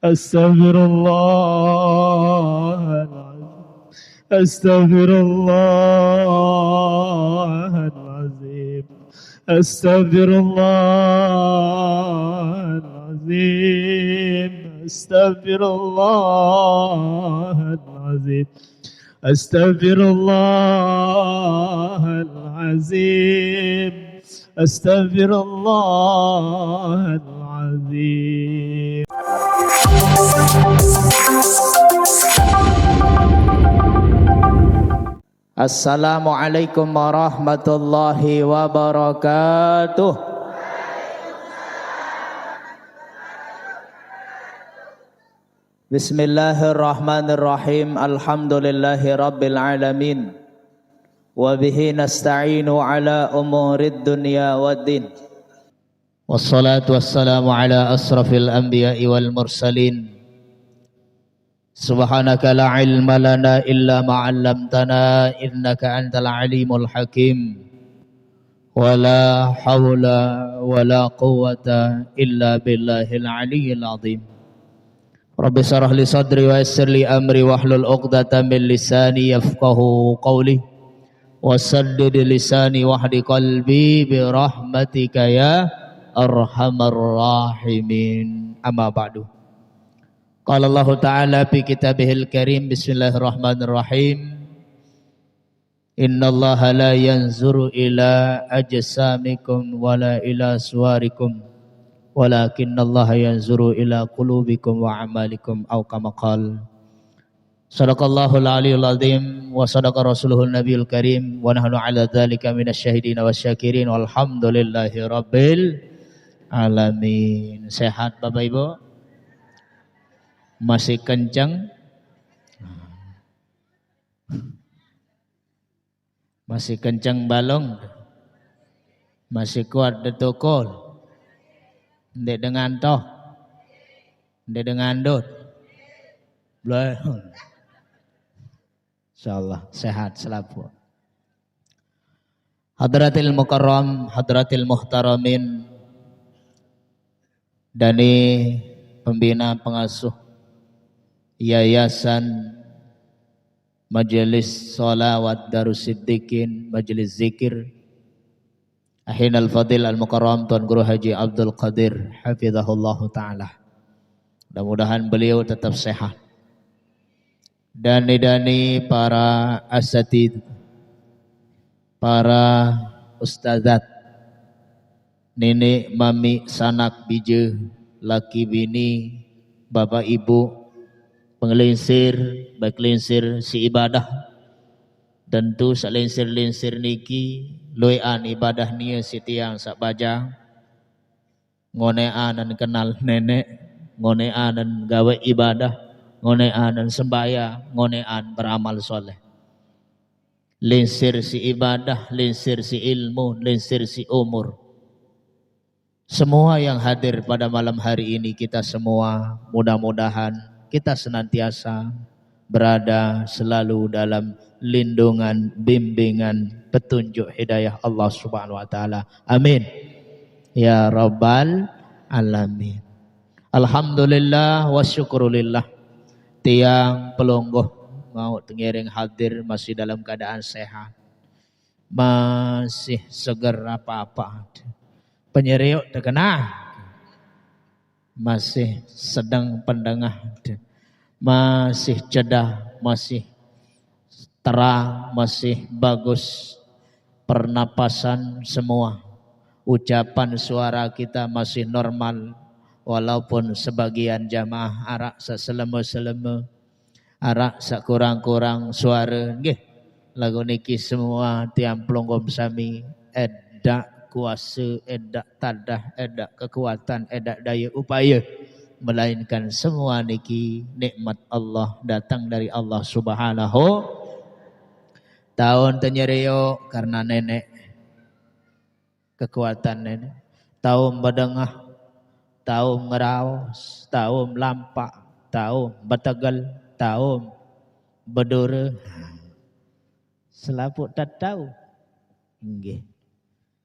أستغفر الله العظيم أستغفر الله العظيم أستغفر الله العظيم أستغفر الله العظيم أستغفر الله العظيم أستغفر الله العظيم. Assalamualaikum warahmatullahi wabarakatuh. Bismillahirrahmanirrahim. Alhamdulillahi rabbil alamin. Wa bihi nasta'inu ala umurid dunya waddin. Wassalatu wassalamu ala asrafil anbiya'i wal mursalin. Subhanaka la ilma lana illa ma 'allamtana innaka antal alimul hakim. Wala haula wala quwwata illa billahil aliyyil azim. Rabbi shrah li sadri wa yassir li amri wahlul 'uqdatam min lisani yafqahu qawli wasaddid lisani wahdi qalbi bi rahmatika ya arhamar rahimin. Amma ba'du. Qala Allah Ta'ala fi kitabihil karim. Bismillahirrahmanirrahim. Inna Allah la yanzuru ila ajsamikum wala ila suwarikum walakinna Allah yanzuru ila qulubikum wa amalikum aw kama qala. Sadaqallahul aliyyul azim wa sadaqa rasuluhun nabiyul karim wa nahnu ala dzalika minasyahidin wasyakirin walhamdulillahi rabbil alamin. Sehat Bapak Ibu? Masih kencang? Masih kencang balong? Masih kuat detukul? Ndek dengan toh? Ndek dengan dot? Belum. Insyaallah sehat selalu. Hadratil mukarram, hadratil muhtaramin, dani pembina pengasuh Yayasan Majelis Sholawat Darussiddiqin Majelis Zikir Ahinal Fadil Al-Mukarram Tuan Guru Haji Abdul Qadir hafizahullahu ta'ala. Mudah-mudahan beliau tetap sehat. Dani-dani para asatid, para ustazat, nenek, mami, sanak, bije, laki, bini, bapak, ibu, penglinsir, baik linsir si ibadah, tentu salinsir-linsir niki loean ibadah nia si tiang sak baja, ngonean dan kenal nenek, ngonean dan gawe ibadah, ngonean dan sembaya, ngonean beramal soleh. Linsir si ibadah, linsir si ilmu, linsir si umur. Semua yang hadir pada malam hari ini, kita semua mudah-mudahan kita senantiasa berada selalu dalam lindungan, bimbingan, petunjuk hidayah Allah Subhanahu wa taala. Amin. Ya rabbal alamin. Alhamdulillah wa syukurulillah. Tiang pelonggoh mau tengiring hadir masih dalam keadaan sehat. Masih segar apa-apa. Penyeriuk terkena. Masih sedang pendengah, masih cedah, masih terang, masih bagus pernapasan semua. Ucapan suara kita masih normal, walaupun sebagian jamaah arak seseleme-seleme, arak sekurang-kurang suara. Nggih, lagu niki semua tiang pelonggom sami edak kuasa, edak tadah, edak kekuatan, edak daya upaya, melainkan semua niki nikmat Allah, datang dari Allah Subhanahu. Tahun tenyerio karena nenek, kekuatan nenek. Tahun bedengah, tahun ngeraos, tahun lampak, tahun betegal, tahun bedure. Selaput tak tahu. Nggih.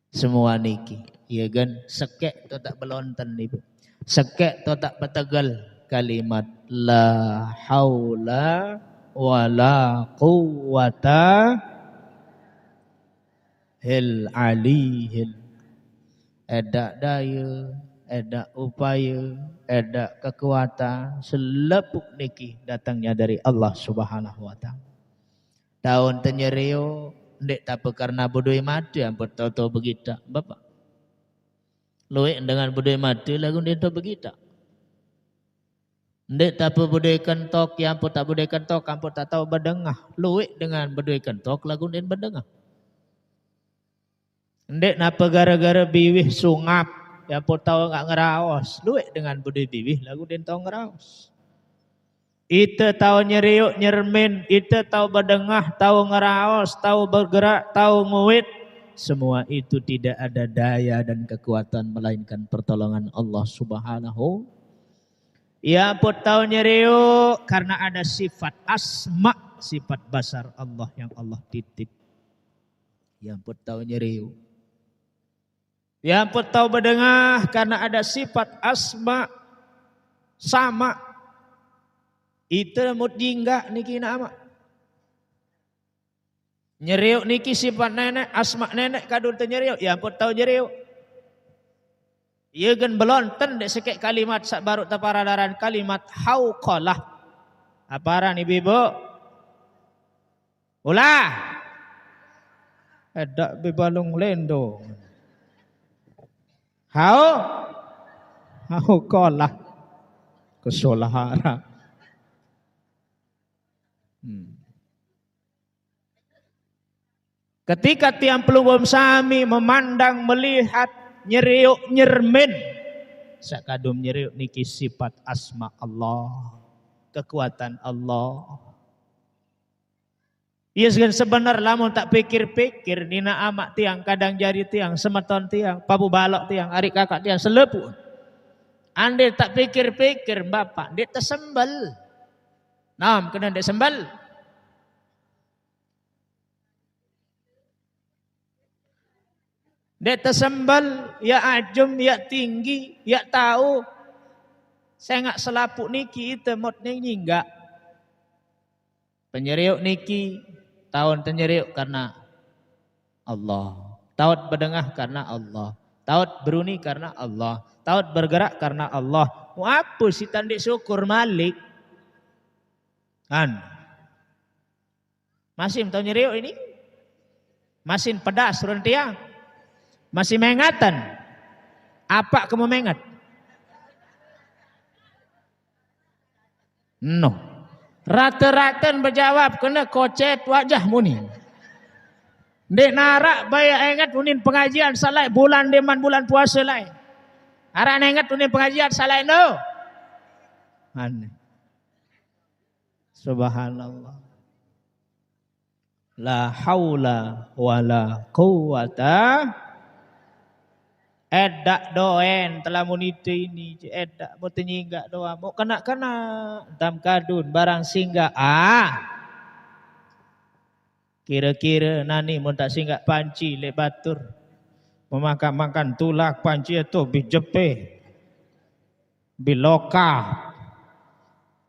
Semua niki, ya kan, sekek tu tak belonten ibu, sekek tu tak betegal, kalimat la haula wala quwata hil alihil. Edak daya, edak upaya, edak kekuatan selepuk niki datangnya dari Allah Subhanahu wa taala. Tahun tenyerio ndek tapi karena bodoi mati ampun tahu-tahu begitu Bapak. Luik dengan bodoi mati lagu ndek tahu begitu. Ndek tapi bodoi kentok yang ampun tak bodoi kentok ampun tak tahu bedengah. Luik dengan bodoi kentok lagu ndek bedengah. Ndek napa gara-gara biwih sungap ya pun tahu enggak ngeraos. Luik dengan bodoi biwih lagu den tahu ngeraos. Ite tahu nyeriuk nyermin, ite tahu bedengah, tahu ngeraos, tahu bergerak, tahu nguit. Semua itu tidak ada daya dan kekuatan melainkan pertolongan Allah Subhanahu. Ya pun tahu nyeriuk karena ada sifat asma, sifat basar Allah yang Allah titip. Ya pun tahu nyeriuk. Ya pun tahu bedengah karena ada sifat asma sama. Itu mut jingga niki nama. Nyeriuk niki sifat nenek, asma nenek kadul teu nyeriuk. Ya pun tahu nyeriuk. Ieu gen belonten dek sekek kalimat sak baru taparadaran kalimat hauqalah. Aparan ibu-ibu? Ulah. Edak bebalung lendo. Hauqalah. Kesolahara. Ketika tiang pelubom sami memandang melihat nyeriuk nyermin sakadum nyeriuk niki sifat asma Allah, kekuatan Allah. Iya sebenar lamun tak pikir-pikir nina amak tiang kadang jadi tiang semeton tiang pabu balok tiang arik kakak tiang selepu. Ande tak pikir-pikir bapak dia tersembel. Nam kena dia sembel. Dia tersembel, ya ajum, ya tinggi, ya tahu. Saya nggak selapuk niki itu mot niki enggak. Penyeriuk niki tahun penyeriuk karena Allah. Taut berdengah karena Allah. Taut beruni karena Allah. Taut bergerak karena Allah. Mau apa sih tandik syukur malik? Kan? Masih tahu nyeriuk ini? Masih pedas turun tiang? Masih mengatan? Apa kamu mengat? No. Rata-rata berjawab kena kocet wajah muni. Dek narak bayar ingat unin pengajian salai bulan deman bulan puasa lain. Arak ingat unin pengajian salai no. Aneh. Subhanallah. La haula wala quwata edak doen telah munite ini edak mau tenyinggak doa mau kena dam kadun barang singgah kira-kira nani mau tak singgak panci le batur memakan tulak panci itu bijepe biloka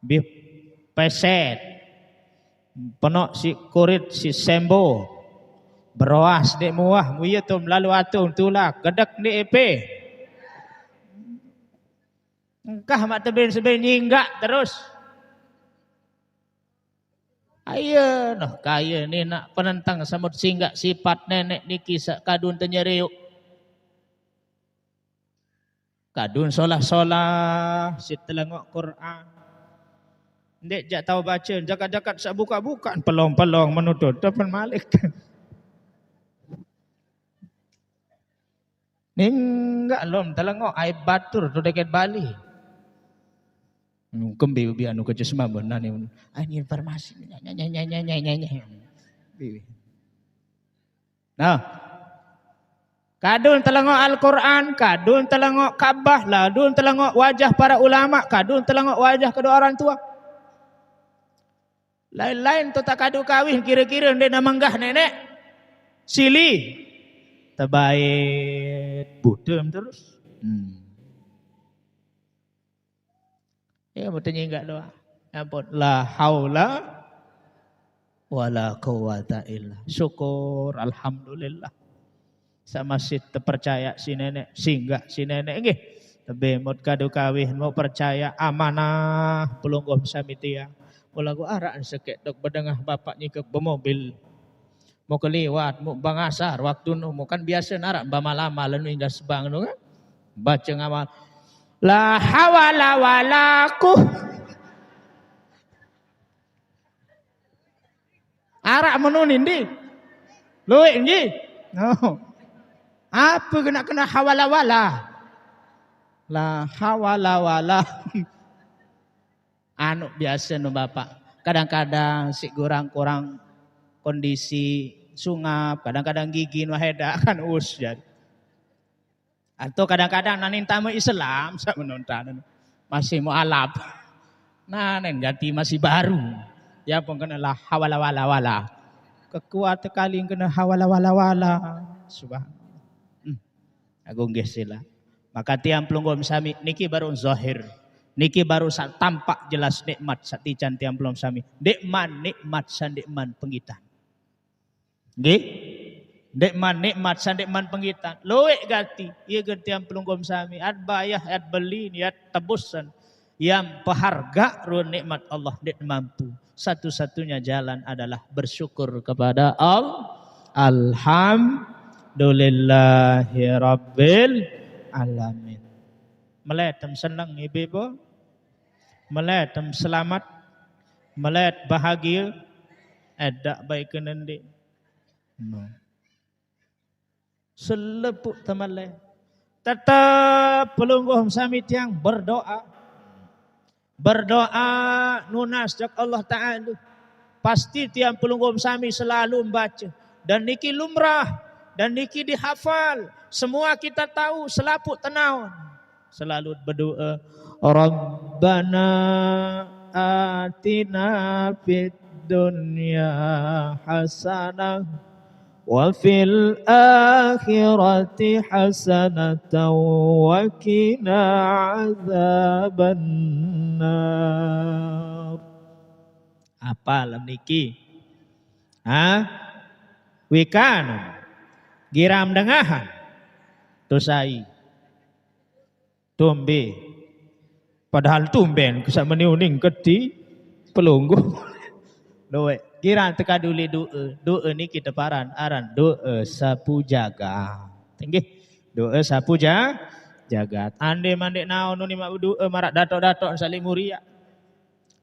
bi peset penok si kurit si sembo beroas dek muah muya tu lalu atung tulak gedek ni epe engkah mak tebin sebin nyinggak terus ayo noh kaya ni nak penentang samut singgak sifat nenek niki sak kadun tenyeriuk kadun solah-solah si telengok Quran ndek jak tahu baca jakat-jakat sak buka-bukaan pelong-pelong menuntut depan malik enggak lom telengok air batur tu dekat Bali. Kembi ubi anu kerja semua benar ni. Ini informasi. Nah, kadun telengok Al-Quran, kadun telengok Kaabah, kadun telengok wajah para ulama, kadun telengok wajah kedua orang tua. Lain-lain tu tak kadu kawin kira-kira dia nak menggah nenek. Sili. Terbaik budem terus. Ya betul enggak doa. Ampun. La haula wala quwata illa. Syukur alhamdulillah. Sama si terpercaya si nenek, singgah si nenek nggih. Tebe mot kado kawin mau percaya amanah pelunggom samitia. Mula go araan sekek dok bedengah bapaknya ke bemobil. Mau kelewat, mau bangasar waktu nu kan biasa narak bamalama lalu hingga sebang nu kan. Baca ngamal. La hawala wala arak menunin di. Luwek nggih. No. Apa kena hawala wala? La hawala wala. Anu biasa no Bapak. Kadang-kadang si kurang-kurang kondisi sungap, kadang-kadang gigi nu heda kan jadi. Atau kadang-kadang nanin tamu Islam sak menonton masih mualaf. Nah, ganti masih baru. Ya pun kena la hawala wala wala. Kekuatan kali kena hawala wala wala. Subhanallah. Agung gesila. Maka tiang pelunggom sami niki baru zahir. Niki baru tampak jelas nikmat satican tiang pelunggom sami. Nikmat sandikman penggitan. Nggih? Nikmat sandikman penggitan. Loek gati. Ieu ge tiang pelunggom sami ad bayah ad beli niat tebusan. Yang peharga ruang nikmat Allah dek mampu. Satu-satunya jalan adalah bersyukur kepada Allah. Alhamdulillahi Rabbil Alamin. Meletem senang ibu-ibu. Meletem selamat. Melet bahagia. Edak baik kenendi. No. Selepuk temalai. Tetap pelungguh sami tiang berdoa. Berdoa nunas jak Allah Ta'ala. Pasti tiang pelunggum sami selalu membaca. Dan niki lumrah. Dan niki dihafal. Semua kita tahu selaput tenaun. Selalu berdoa. Rabbana atina fid dunya hasanah. Wa fil akhirati hasanatan wa qina azabannar. Apa lam niki? Wikanu giram dengahan tosai tumbe padahal tumben kusak meniuning keti pelunggu doe kira teka duli doa ni kita paran aran doa sapu jaga tinggi doa sapu jagat ande mandek naon nu mak doa marak datok-datok saling muria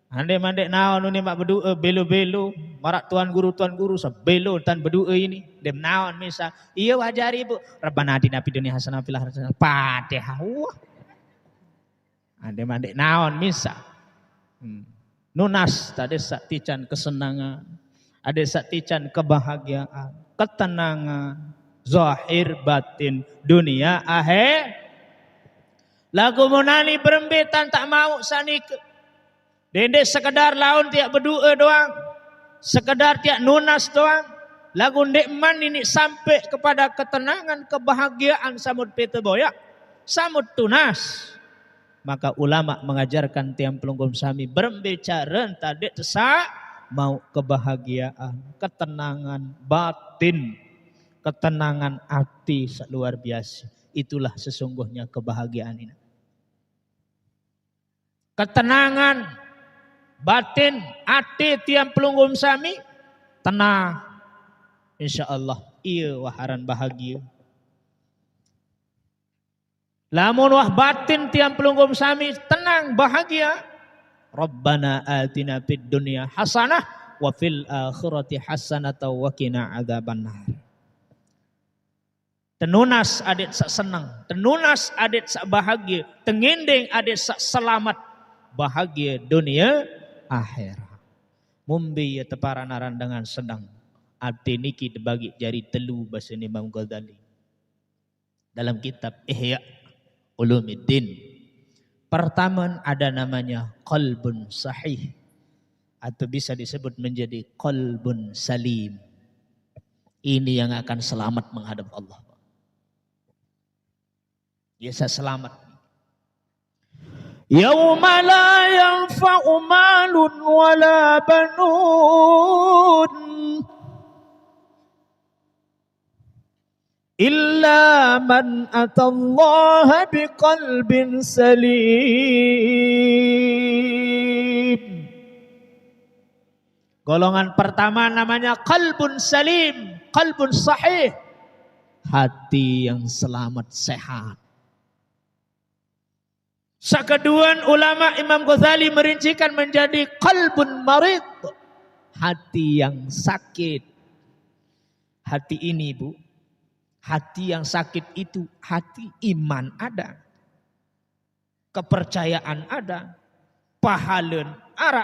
ande mandek naon nu mak berdoa belo-belo marak tuan guru sebelo tan berdoa ini dem naon misal iya wajari ibu Rabbana atina fid dunya hasanah fil akhirati hasanah Fatihah ande mandek naon misal nunas tadi saktican kesenangan, ada saktican kebahagiaan, ketenangan, zahir batin, dunia akhir. Lagu munani berembetan tak mau sanik. Dendek sekedar laun tiak berdoa doang, sekedar tiak nunas doang. Lagu ndekman ini sampai kepada ketenangan, kebahagiaan samud pete boyak, samud tunas. Maka ulama mengajarkan tiang pelunggum sami berbicara tadi tesak mau kebahagiaan, ketenangan batin, ketenangan hati luar biasa. Itulah sesungguhnya kebahagiaan ini. Ketenangan batin hati tiang pelunggum sami tenang. Insya Allah iya waharan bahagia. Lamun wah batin tiang pelunggum sami tenang bahagia. Rabbana atina fid dunya hasanah wa fil akhirati hasanatan wa qina adzabannar. Tenunas adik sak senang, tenunas adik sak bahagia, tengendeng adik sak selamat bahagia dunia akhirat. Mumbi ya teparanaran dengan senang. Ati niki dibagi jari telu bahasa Imam Ghazali. Dalam kitab Ihya Ulumuddin. Pertama ada namanya qalbun sahih atau bisa disebut menjadi qalbun salim. Ini yang akan selamat menghadap Allah. Ya saya selamat. Yauma la yanfa'u malun wala banun illa man atallaha biqalbin salim. Golongan pertama namanya qalbun salim, qalbun sahih, hati yang selamat sehat. Sekeduan ulama Imam Ghazali merincikan menjadi qalbun marid, hati yang sakit. Hati ini Bu, hati yang sakit itu hati iman ada, kepercayaan ada, pahalun ara,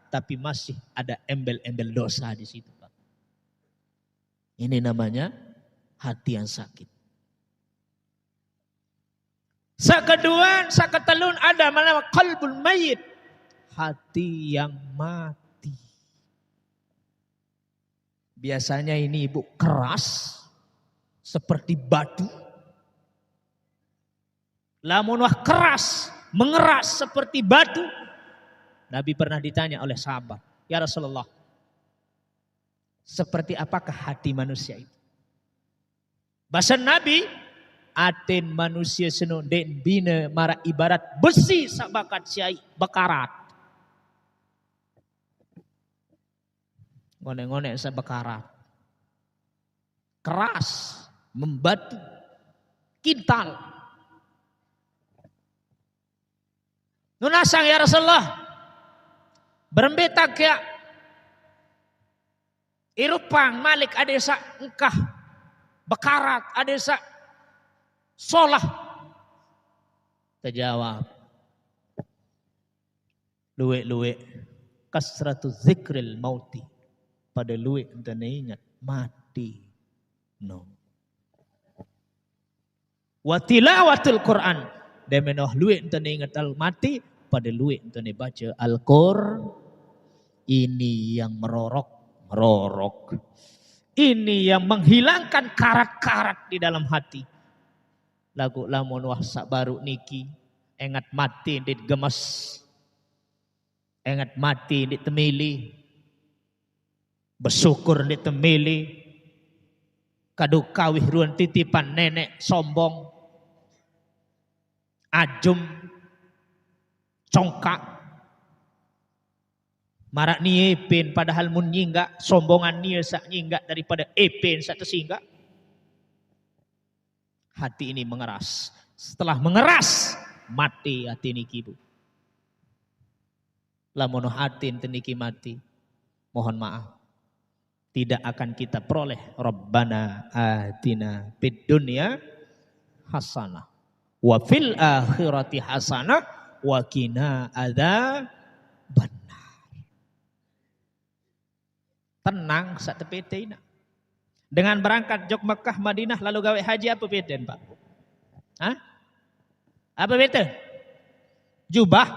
tapi masih ada embel-embel dosa di situ Pak. Ini namanya hati yang sakit. Sakeduan, saketelun ada nama qalbul mayyit, hati yang mati. Biasanya ini Ibu keras seperti batu. Lamun wah keras, mengeras seperti batu. Nabi pernah ditanya oleh sahabat, "Ya Rasulullah, seperti apakah hati manusia itu?" Bahasa Nabi, aten manusia seno den bina mara ibarat besi sabakat syai bekarat. Ngone-ngone sabekarat. Keras, membatu, kintal. Nunasang ya Rasulullah, berembeta kaya irupang malik ada sa engkah bekarat, ada sa solah. Terjawab, luwe-luwe kasratu zikril mauti, pada luwe ente ingat mati no. Wa tilawatul Quran, demenoh luwe ente ingat al mati, pada luwe ente baca Al-Qur'an. Ini yang merorok. Ini yang menghilangkan karat-karat di dalam hati. Lagu lamun wahsak baru niki, engat mati di gemes, engat mati di temili, bersyukur di temili, kadu kawih ruan titipan nenek sombong, ajum, congkak, marak ni epen padahal mun nyingga, sombongan ni sak nyingga daripada epen sak tersingga. Hati ini mengeras. Setelah mengeras, mati hati niki Bu. Lamun hati niki mati, mohon maaf, tidak akan kita peroleh Rabbana atina fid dunya hasanah wa fil akhirati hasanah wa qina adzabannar. Tenang sak tepete ina. Dengan berangkat jog Mekah Madinah lalu gawe haji apa beden Pak? Hah? Apa beda? Jubah?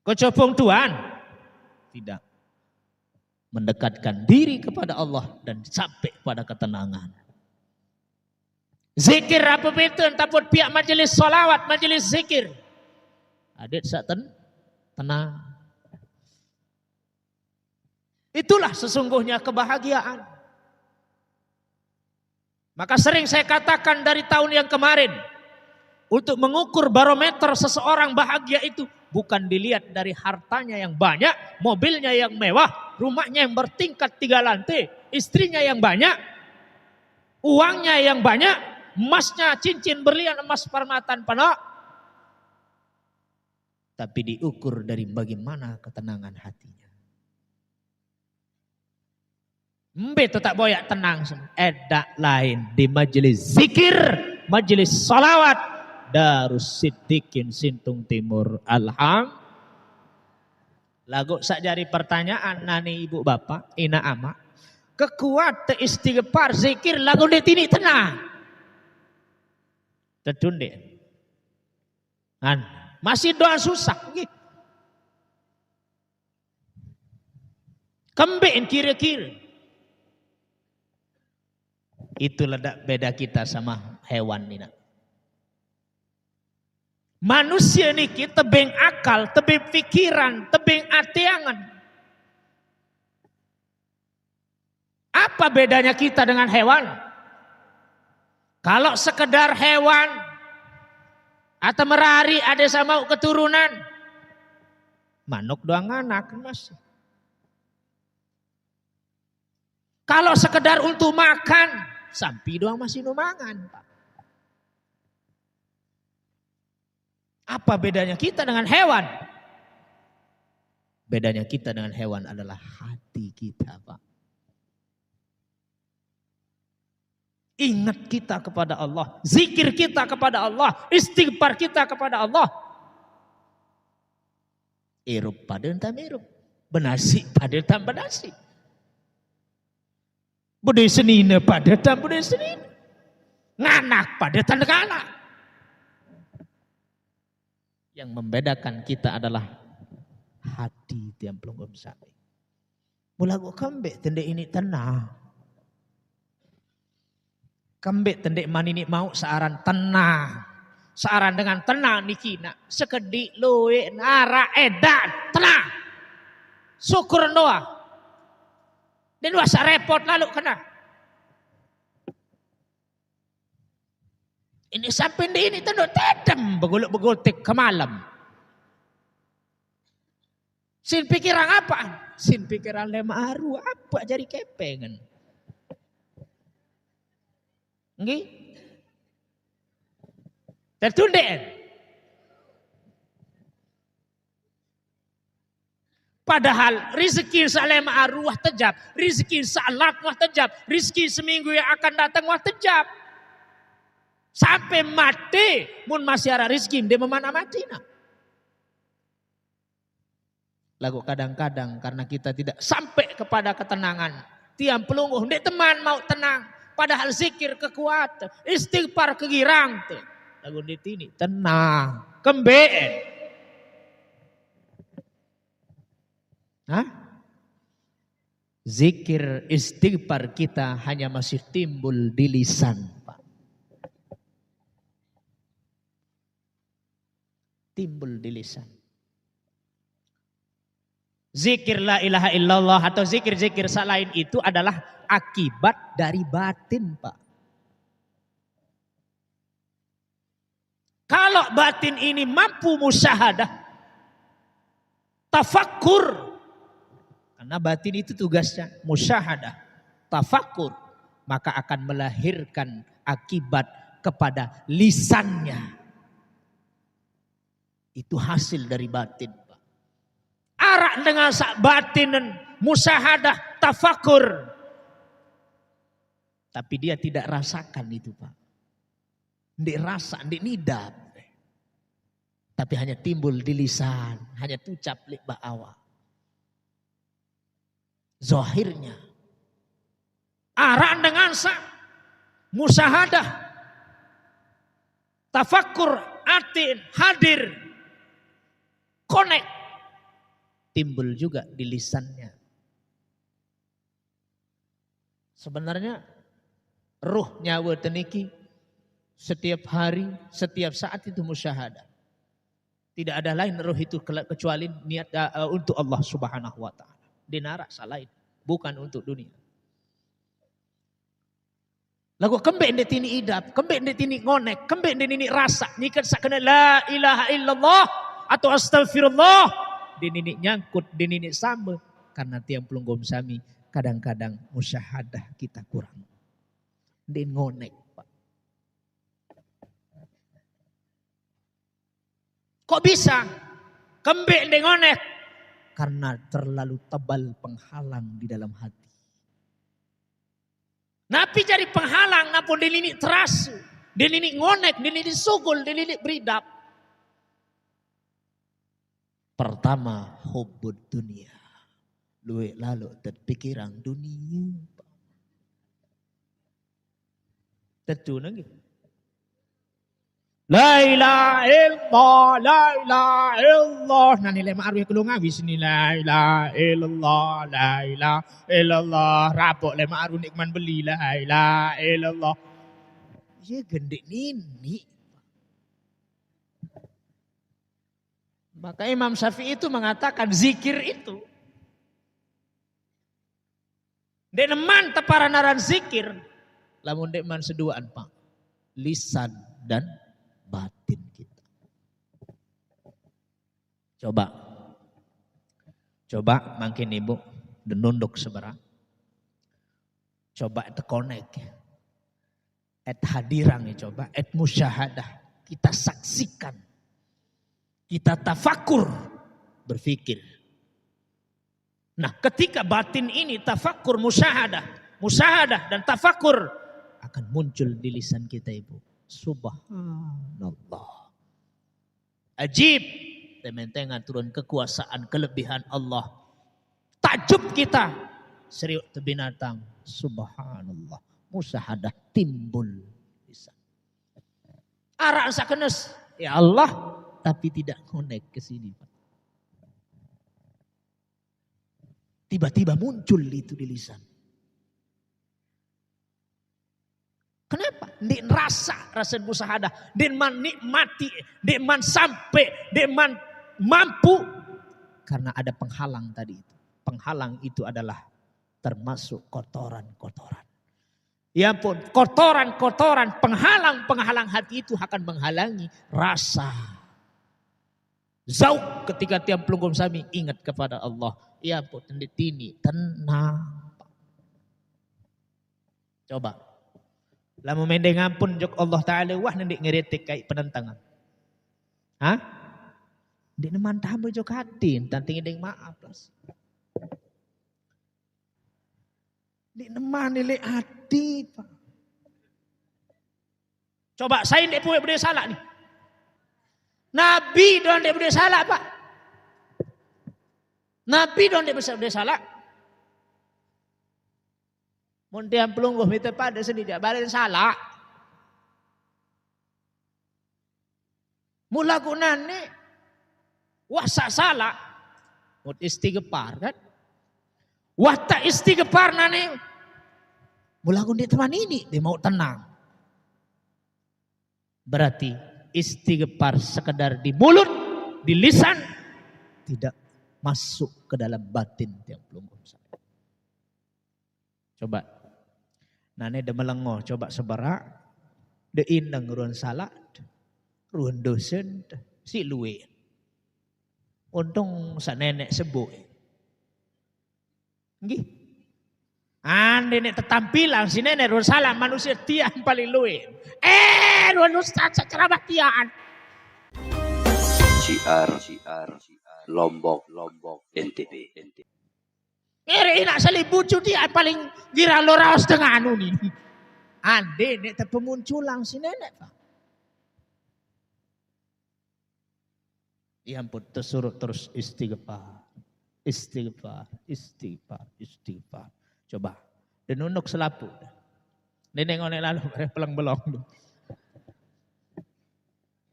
Kecopong tuan? Tidak. Mendekatkan diri kepada Allah dan sampai pada ketenangan. Zikir apa beda? Taput pihak majelis solawat, majelis zikir. Adik sak tenang. Itulah sesungguhnya kebahagiaan. Maka sering saya katakan dari tahun yang kemarin, untuk mengukur barometer seseorang bahagia itu bukan dilihat dari hartanya yang banyak, mobilnya yang mewah, rumahnya yang bertingkat 3 lantai, istrinya yang banyak, uangnya yang banyak, emasnya cincin berlian emas permatan penuh. Tapi diukur dari bagaimana ketenangan hatinya. Mbe tak boyak tenang semua. Edak lain di majelis zikir, majelis salawat, Darus Siddiqin Sintung Timur. Lagu sak jari pertanyaan nani ibu bapak, ina ama. Kekuat istighfar zikir lagu de tini tenang. Tedun deh. Masih doa susah gitu. Kemben kira-kira. Itu ledak beda kita sama hewan ini. Manusia niki tebing akal, tebing pikiran, tebing atiangan. Apa bedanya kita dengan hewan? Kalau sekedar hewan atau merari ada sama keturunan, manuk doang anak mas. Kalau sekedar untuk makan, sampi doang masih numangan, Pak. Apa bedanya kita dengan hewan? Bedanya kita dengan hewan adalah hati kita, Pak. Ingat kita kepada Allah, zikir kita kepada Allah, istighfar kita kepada Allah. Irup pada entam irup, benasi pada entam benasi. Budaya senina pada entam budaya senina. Nganak pada entam nganak. Yang membedakan kita adalah hati tiang pelunggum sapi. Mula gua kambek tende ini tenang. Kambek tendek manini mau searan tenang. Searan dengan tenang nikina. Sekedik luwe nara edan. Tenang. Syukur doa. Dan wasa repot lalu kena. Ini sampai di ini tenduk tedem. Beguluk-begultik ke malam. Sin pikiran apa? Sin pikiran lema aru. Apa jadi kepengen. Nggih. Tertundek. Padahal rezeki salema arwah tejab, rezeki salat wah tejab, rezeki seminggu yang akan datang wah tejab. Sampai mati mun masih ada rezeki dia memana mati nak. Lagu kadang-kadang karena kita tidak sampai kepada ketenangan, tiang pelungguh ndek teman mau tenang. Padahal zikir kekuatan, istighfar kegirang tuh. Lagu di sini tenang, kembeen. Hah? Zikir istighfar kita hanya masih timbul di lisan, Pak. Timbul di lisan. Zikir la ilaha illallah atau zikir-zikir selain itu adalah akibat dari batin, Pak. Kalau batin ini mampu musyahadah, tafakkur, karena batin itu tugasnya musyahadah, tafakkur, maka akan melahirkan akibat kepada lisannya. Itu hasil dari batin, Pak. Arak dengan batin musyahadah, tafakkur. Tapi dia tidak rasakan itu, Pak. Ndik rasa, ndik nidam. Tapi hanya timbul di lisan, hanya tucap lek ba'awa. Zahirnya. Arak dengan musyahadah, tafakkur, atin, hadir, connect. Timbul juga di lisannya. Sebenarnya ruh nyawa teniki setiap hari, setiap saat itu musyahadah. Tidak ada lain ruh itu kecuali niat untuk Allah Subhanahu wa taala. Dinara salain, bukan untuk dunia. Lagu kembek ndet ini idap, kembek ndet ini ngonek, kembek ndet ini rasa, nikat sakana la ilaha illallah atau astagfirullah. Dinini nyangkut, dinini sama karena tiang pelunggum sami kadang-kadang musyahadah kita kurang. Din ngonek, Pak. Kok bisa? Kembek din ngonek. Karena terlalu tebal penghalang di dalam hati. Napi jadi penghalang, napun dinini terasu. Dinini ngonek, dinini sugul, dinini beridap. Pertama, hubbud dunia. Luwe lalu terpikiran dunia. Tentu lagi. La ilaha illallah, la ilaha illallah. Nah nilai ma'aruf kelung habis ni la ilaha illallah, la ilaha illallah. Rapok le ma'aruf nikman beli la ilaha illallah. Ya gendek nini. Maka Imam Syafi'i itu mengatakan zikir itu. Deneman teparanaran zikir. Lamun deneman seduaan Pak. Lisan dan batin kita. Coba makin ibu denunduk seberang. Coba et connect. Et hadirang ya coba. Et musyahadah. Kita saksikan. Kita tafakur, berpikir. Nah, ketika batin ini tafakur, musyahadah dan tafakur akan muncul di lisan kita ibu. Subhanallah. Ajib. Tementengan turun kekuasaan, kelebihan Allah. Takjub kita. Seriuk tu binatang. Subhanallah. Musyahadah timbul. Arah sakenes. Ya Allah. Tapi tidak connect ke sini. Tiba-tiba muncul itu di lisan. Kenapa? Dik rasa musyahadah. Dik man nikmati. Dik man sampai. Dik man mampu. Karena ada penghalang tadi itu. Penghalang itu adalah termasuk kotoran-kotoran. Ya ampun, kotoran-kotoran, penghalang hati itu akan menghalangi rasa. Zauk ketika tiap pelungkum sami ingat kepada Allah. Ya ampun, tini tenang. Coba. Lama mendeng ampun jok Allah Ta'ala wah nanti ngeretek kayak penentangan. Hah? Di neman tamu jok hati, tanti ngedeng maaf. Di neman nilai hati. Pak. Coba saya tidak boleh salah nih. Nabi doang dia boleh salah Pak. Nabi doang dia boleh salah. Montian pelungguh minta pada sendiri dia balik salah. Mula gunane wah salah. Mut istighfar kan. Wah tak istighfar nane. Mula gun dia teman ini dia mau tenang. Berarti istighfar sekedar di mulut, di lisan, tidak masuk ke dalam batin yang belum usah. Coba, nane de melengo, coba sebarak, de indeng ruan salat, ruan dosen, si luwe. Untung sa nenek sebut. Nggih. Nenek tetampilan si nenek ruan salat manusia tiang paling luwe. Ruan ustaz ceramah tiaan. Syiar Lombok NTB. Ngeri nak selibucu dia paling gira loraos dengan anu nih. Ande nek terpemunculan si nenek Pak. Ya ampun tersuruh terus istighfar. Coba. Denunuk selapu. Nenek ngonek lalu pelang belong.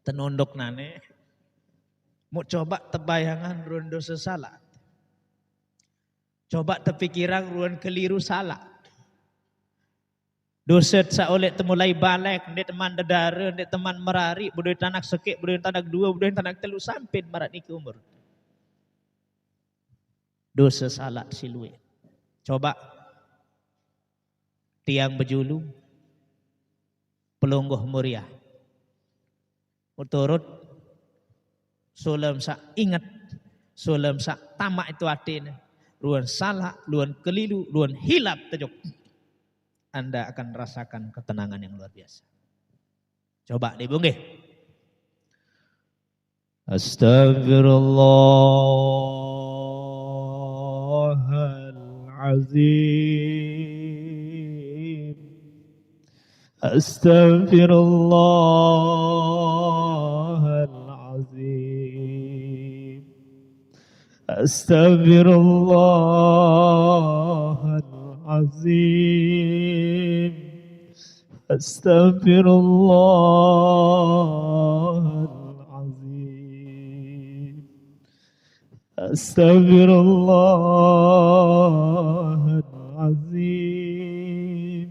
Tenunduk nane. Mau coba tebayangan rondo sesalat. Coba terpikiran ruan keliru salah. Doset sa oleh temulai balik, ndek teman dedara, ndek teman merari, budaya tanak sekek, budaya tanak dua, budaya tanak telu sampai marat ni ke umur. Dosa salat silue. Coba tiang bejulu, pelungguh muria. Uturut sulam sa ingat, sulam sa tamak itu hatinya. Ruan salah, ruan keliru, ruan hilap tajok. Anda akan rasakan ketenangan yang luar biasa. Coba dibunggih. Astaghfirullahalazim. Astaghfirullahalazim. Astaghfirullahalazim. Astaghfirullahalazim. Astaghfirullahalazim.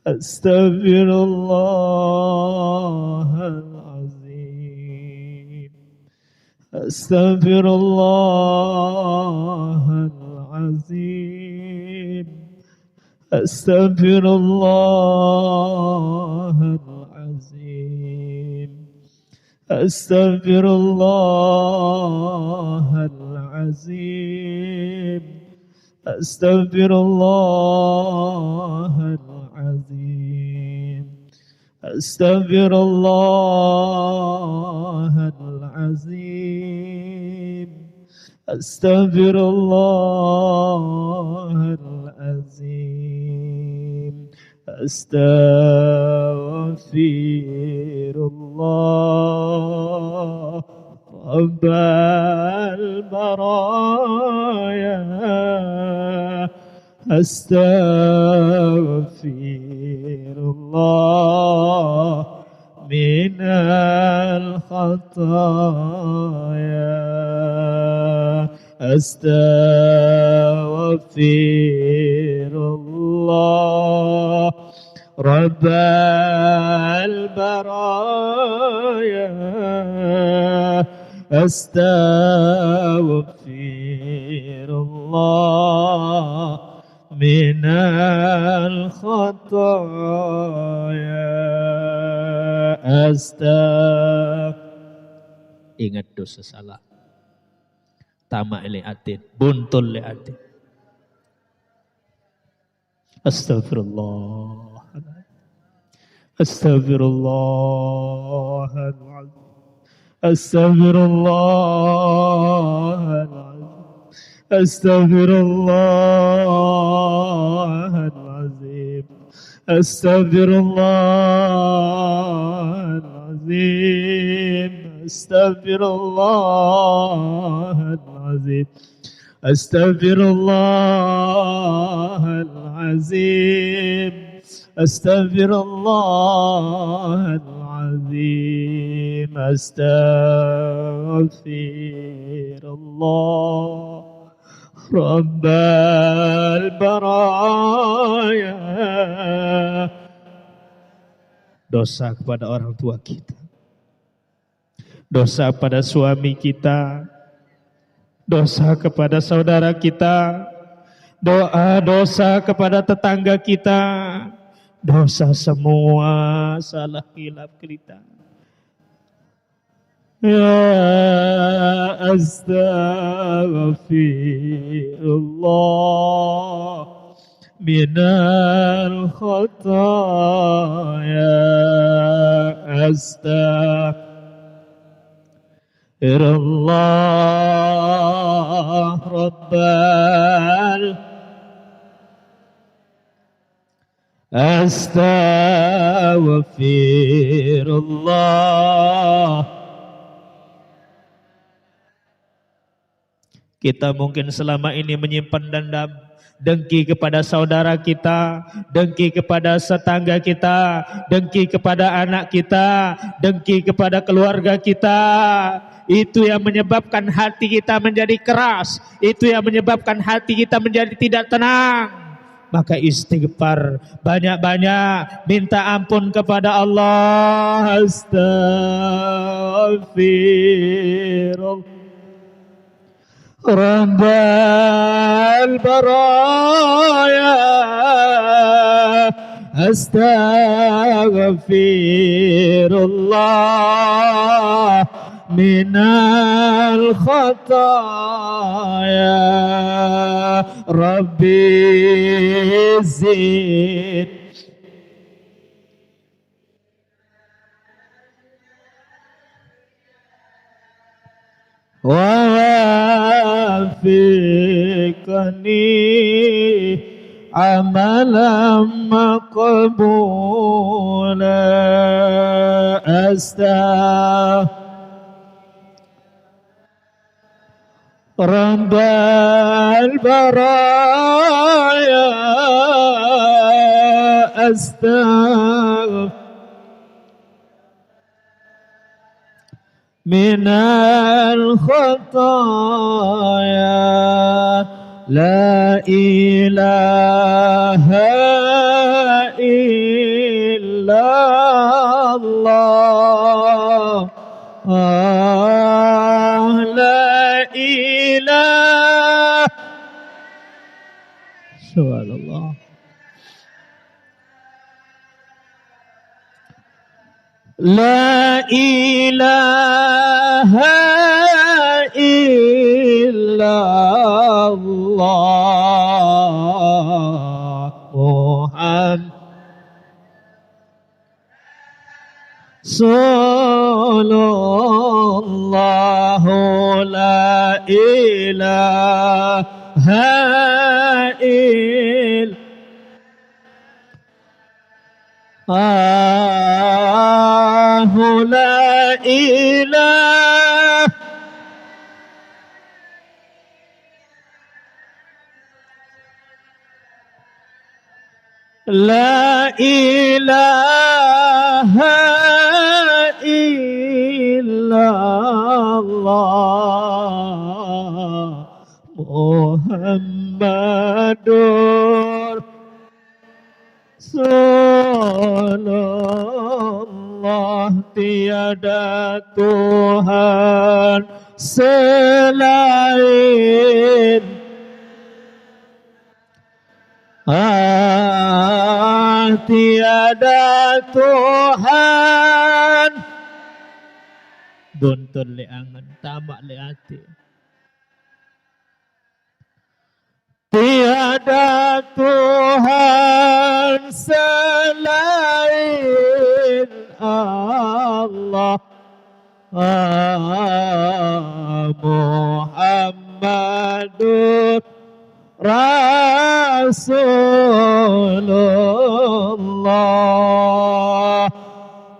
Astaghfirullahalazim. أستغفر الله العظيم أستغفر الله العظيم أستغفر الله العظيم أستغفر الله العظيم أستغفر الله العظيم أستغفر الله العظيم أستغفر الله رب البرايا أستغفر الله من الخطايا أستغفر الله رب البرايا أستغفر الله من الخطايا Ingat dosa salah, tamak li atin, buntul li atin. Astagfirullah, Astagfirullahaladzim, Astagfirullahaladzim, Astagfirullahaladzim, Astagfirullahaladzim, Astagfirullahaladzim, Astagfirullahaladzim, Astagfirullahaladzim, Astagfirullah Rabbal baraya. Dosa kepada orang tua kita, dosa pada suami kita, dosa kepada saudara kita, dosa kepada tetangga kita, dosa semua salah hilaf kita. Ya astaghfirullah minal khataya astaghfirullah rabbal astaghfirullah. Kita mungkin selama ini menyimpan dendam, dengki kepada saudara kita, dengki kepada tetangga kita, dengki kepada anak kita, dengki kepada keluarga kita. Itu yang menyebabkan hati kita menjadi keras, itu yang menyebabkan hati kita menjadi tidak tenang. Maka istighfar banyak-banyak, minta ampun kepada Allah. Astaghfirullah Rabbal baraya astaghfirullah minal khataya Rabbi zid wafiqni amalan maqbula Rabbal baraya astaghfir minal khataya la ilaha illallah la ilah. Subhanallah. La ilaha illallah Muhammad sallallahu la ilaha illallah la ilaha La ilaha illallah Muhammadur Rasulullah. Tiada Tuhan selain tiada Tuhan. Buntun le angan, tamak le hati. Tiada Tuhan selain Allah. Muhammadur Rasulullah.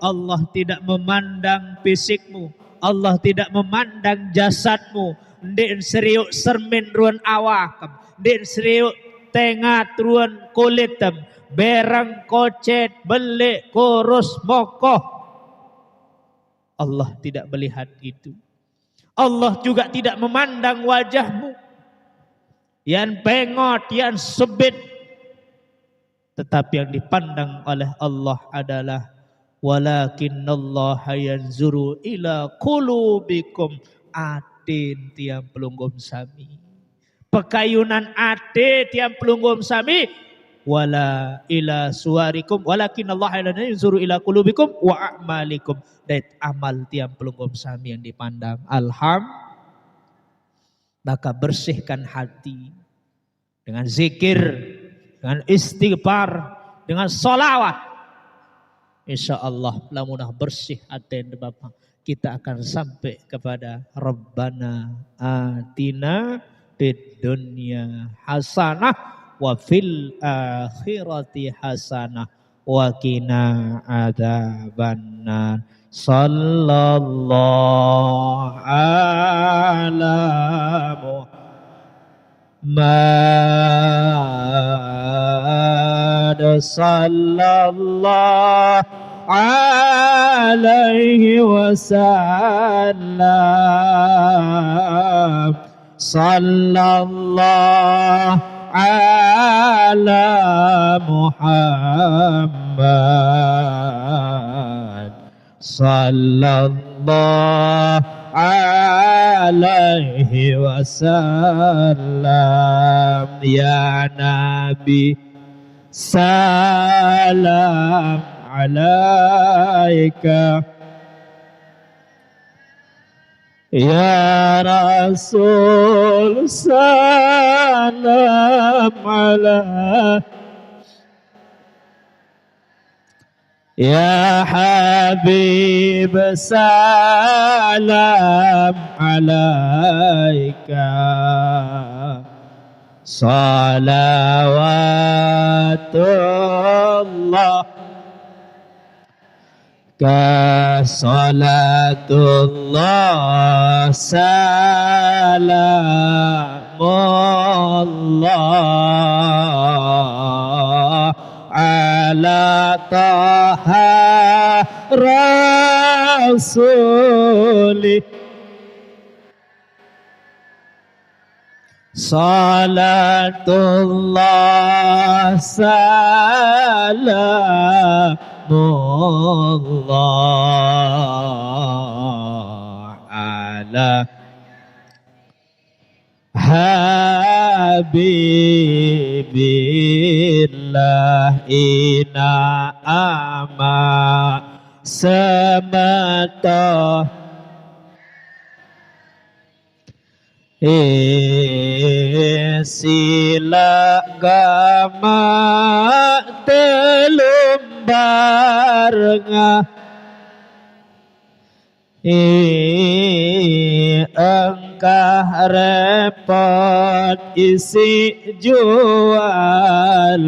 Allah tidak memandang fisikmu, Allah tidak memandang jasadmu. Ndek seriuk sermin ruan awakam, ndek seriuk tengat ruan kulitem, berang kocet belik kurus mokoh. Allah tidak melihat itu. Allah juga tidak memandang wajahmu yang pengot, yang sebit. Tetapi yang dipandang oleh Allah adalah walakinallaha yanzuru ila qulubikum, atin tiang pelunggum sami. Pekayunan ate tiang pelunggum sami. Wala ila suarikum walakinallaha yanzuru ila qulubikum wa a'malikum. Dan amal tiang pelunggum sami yang dipandang. Maka bersihkan hati dengan zikir, dengan istighfar, dengan sholawat. Insya Allah lamunah bersih hati Bapak, kita akan sampai kepada Rabbana atina fid dunya hasanah wa fil akhirati hasanah wa qina adzabannar. Sallallahu ala Muhammad sallallahu alaihi wasallam. Sallallahu ala Muhammad sallallahu alaihi wasallam. Ya Nabi salam alaika, ya Rasul salam alaika, ya Habib salam alaika. Salawatullah ka salatullah salamullah ala taha rasuli. Salatullah salamullah ala Habibillah ina ama semata sila gama telumbar ngah engkah repot isi jual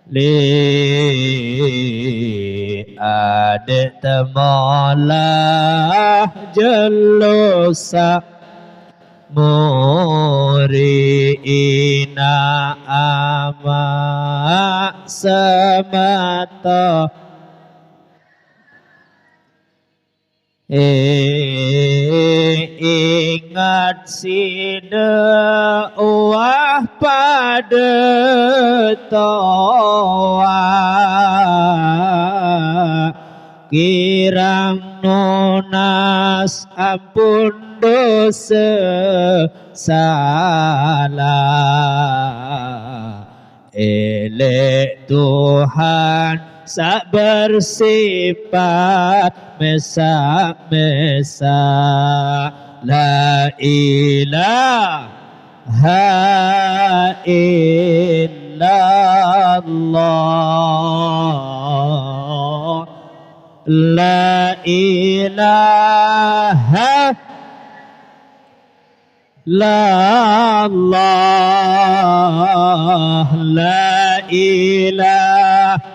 li adik temolah jelusa muri ina ama semata ingat si dakwah pada toa kirang nunas ampun dosa salah elek Tuhan sak bersifat mesa-mesa la ilaha illallah la ilaha la Allah la ilaha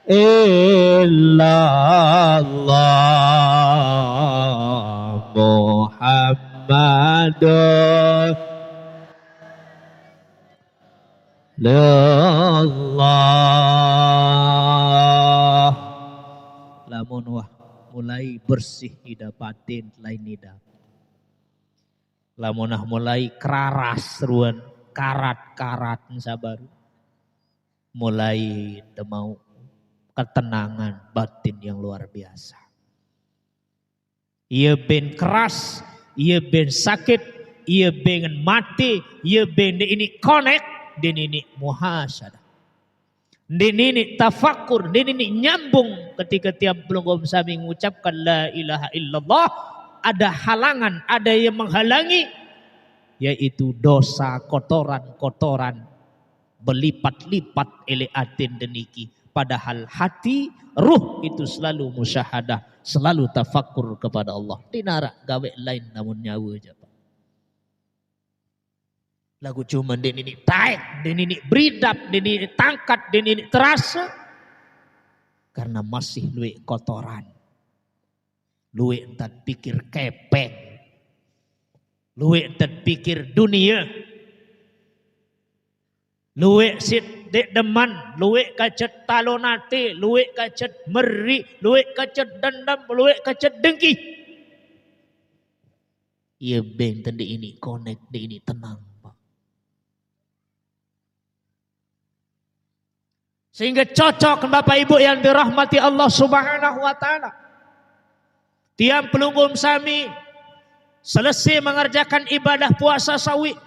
illallah Muhammadur Allah. Lamun wah mulai bersih didapatin lain nida. Lamunah mulai keraras ruan karat-karat sabar. Mulai temau ketenangan batin yang luar biasa. Ia ben keras, ia ben sakit, ia ben mati, ia ben ini connect, dan ini muhasyadah. Dan ini tafakur, dan ini nyambung ketika tiap pelunggum sami mengucapkan la ilaha illallah. Ada halangan, ada yang menghalangi, yaitu dosa kotoran-kotoran berlipat-lipat ele atin deniki. Padahal hati, ruh itu selalu musyahadah, selalu tafakur kepada Allah. Dinarak gawe lain namun nyawa aja. Lagu cuma den ini taek, den ini beridap, den ini tangkat, den ini terasa. Karena masih luwe kotoran. Luwe entat pikir kepeng. Luwe entat pikir dunia. Luwe sit dek deman, luwe kacet talonate, luwe kacet meri, luwe kacet dendam, luwe kacet dengki. Ia beng tadi ini connect, de ini tenang. Pak. Sehingga cocok Bapak Ibu yang dirahmati Allah Subhanahu wa taala. Tiap pelunggum sami selesai mengerjakan ibadah puasa sawi.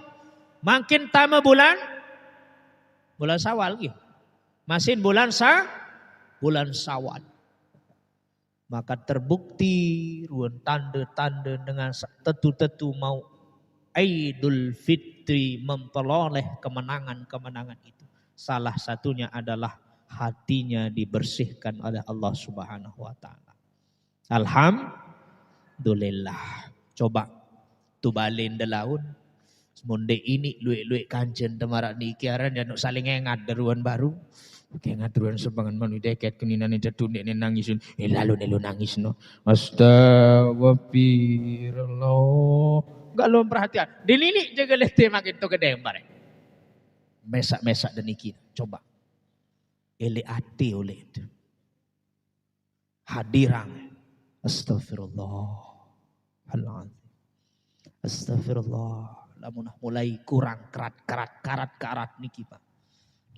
Makin tama bulan Sawal gitu. Masih bulan Sawal. Maka terbukti ruan tanda-tanda dengan tetu-tetu mau Idul Fitri memperoleh kemenangan-kemenangan itu. Salah satunya adalah hatinya dibersihkan oleh Allah Subhanahu wa taala. Alhamdulillah. Coba tubalin delaun. Semunde ini luik-luik kancen temarak niki aran januk saling engat deruan baru. Kengat deruan sebangan manu deket keninan jatuh nek nangisun. Lalu nelu nangis no. Astagfirullah. Enggak lu perhatian. Di ini jaga lete makin to gede bare. Mesak-mesak dan niki. Coba. Ele ati oleh itu. Hadirang. Astagfirullahaladzim. Astagfirullah. Lamun mulai kurang karat niki Pak.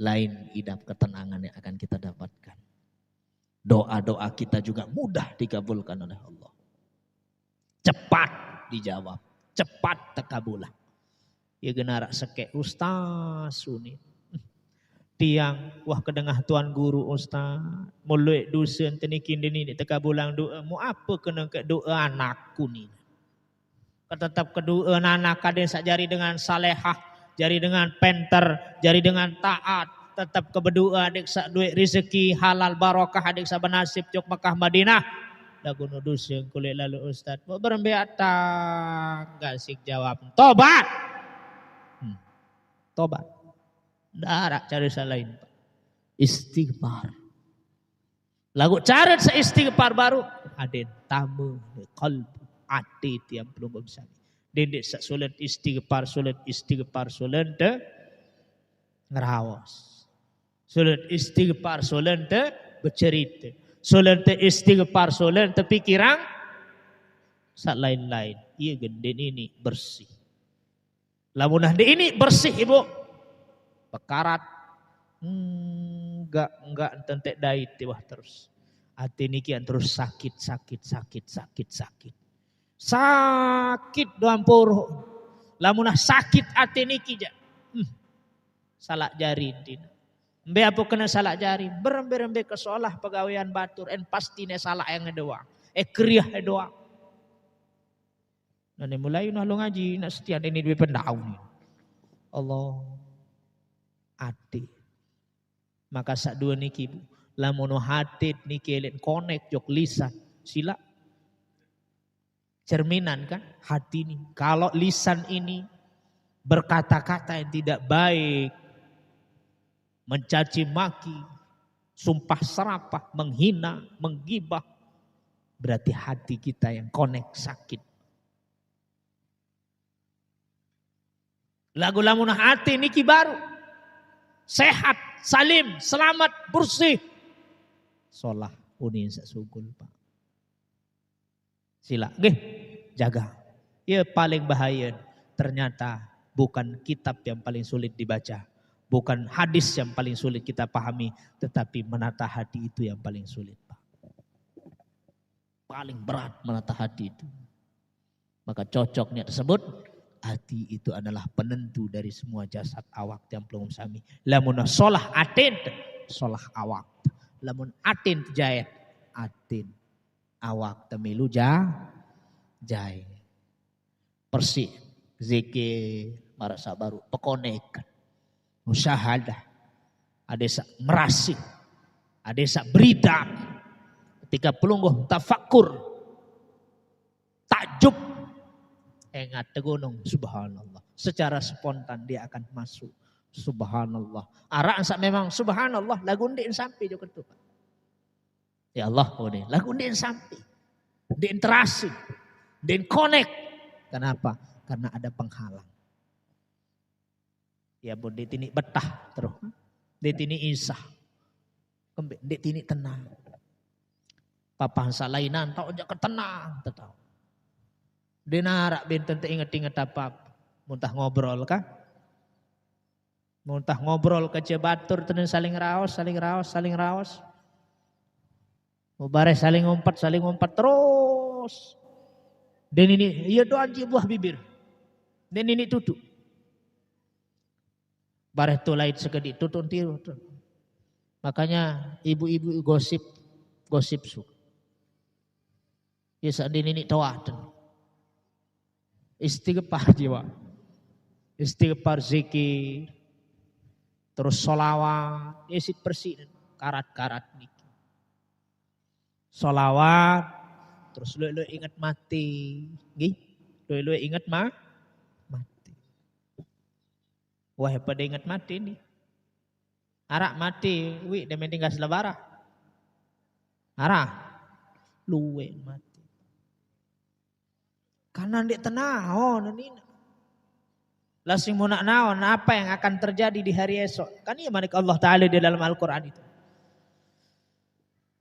Lain idap ketenangan yang akan kita dapatkan. Doa-doa kita juga mudah dikabulkan oleh Allah. Cepat dijawab. cepat tekabulah. Ya genarak sekek ustaz suni. Tiang wah kedengah tuan guru ustaz. Mulai dusun tenikin dini tekabulang doa. Mu apa kena ke doa anakku ni. Tetap kedua anak kadang sak jari dengan salehah, jari dengan penter, jari dengan taat. Tetap kedua adik sak duit rezeki halal barokah adik sak benasib cok Mekah Madinah. Lagu nudus yang kulit lalu ustaz. Mau berembeata gak sih jawab. Tobat. Tobat. Darak cari lain. Istighfar. Lagu cara istighfar baru. Aden tamu qalbu ati tiang belum bisa. Dendek sak sulit istighfar sulit de ngerawas. Sulit istighfar sulit de bercerita. Solen te istighfar, solen te pikiran, sak lain-lain. Iya genden ini bersih. Lamunah di ini bersih ibu. Bekarat, enggak tentek dai tiwah terus. Hati ini kian terus sakit. Sakit doampur. Lamunah sakit hati ini kijak. Salah jari dina. Mbe apa kena salah jari, berembe ke seolah pegawaian batur, en pasti ne salah yang ngedoa, kriah doa. Nane mulai lu ngaji, nak setia ini dua pendau ni. Allah hati. Maka sak dua niki bu, lamun hati niki elen konek jok lisan, sila cerminan kan hati ini. Kalau lisan ini berkata-kata yang tidak baik, mencaci maki, sumpah serapah, menghina, menggibah, berarti hati kita yang konek sakit. Lagu lamunah hati niki baru sehat, salim, selamat, bersih. Solah unin sesugul pak. Sila, nggih, jaga. Ya paling bahaya ternyata bukan kitab yang paling sulit dibaca. Bukan hadis yang paling sulit kita pahami, tetapi menata hati itu yang paling sulit, Pak. Paling berat menata hati itu. Maka cocoknya tersebut, hati itu adalah penentu dari semua jasad awak yang belum sami. Lamun solah atin, solah awak. Lamun atin jahit, atin awak temilu jahit. Persih, zikir, marasa baru, pekonekan. Musyahadah, ada sak merasih, ada sak berita, ketika pelungguh tafakur, takjub, ingat tegunung, subhanallah, secara spontan dia akan masuk, subhanallah, arah sak memang subhanallah, lagu ndin sampai juga tu, ya Allah, lagu ndin sampai, ndin terasi, ndin connect, kenapa? Karena ada penghalang. Ya bu, dia tini betah terus. Dia tini insah. Dia tini tenang. Papa salainan tau aja ketenang. Tahu. Dia narak benten inget-inget apa. Muntah ngobrol kan. Muntah ngobrol ke cebatur. Tenen saling raos. Mubareh saling ngumpat terus. Dan ini, iya doa buah bibir. Dan ini tutup. Bareh tulaid segede tutun tiru. Makanya ibu-ibu gosip suka. Ya saat ini tawaten. Istighfar jiwa. Istighfar zikir. Terus solawat. Isi bersih. Karat-karat niki. Solawat. Terus lu ingat mati. Gih. Lu ingat mati. Wah pada ingat mati nih. Arak mati. Wih dia tinggal selebara. Arak. Luwe mati. Karena dia tenahon. Lasing munak naon. Apa yang akan terjadi di hari esok. Kan iya manik Allah Ta'ala di dalam Al-Quran itu.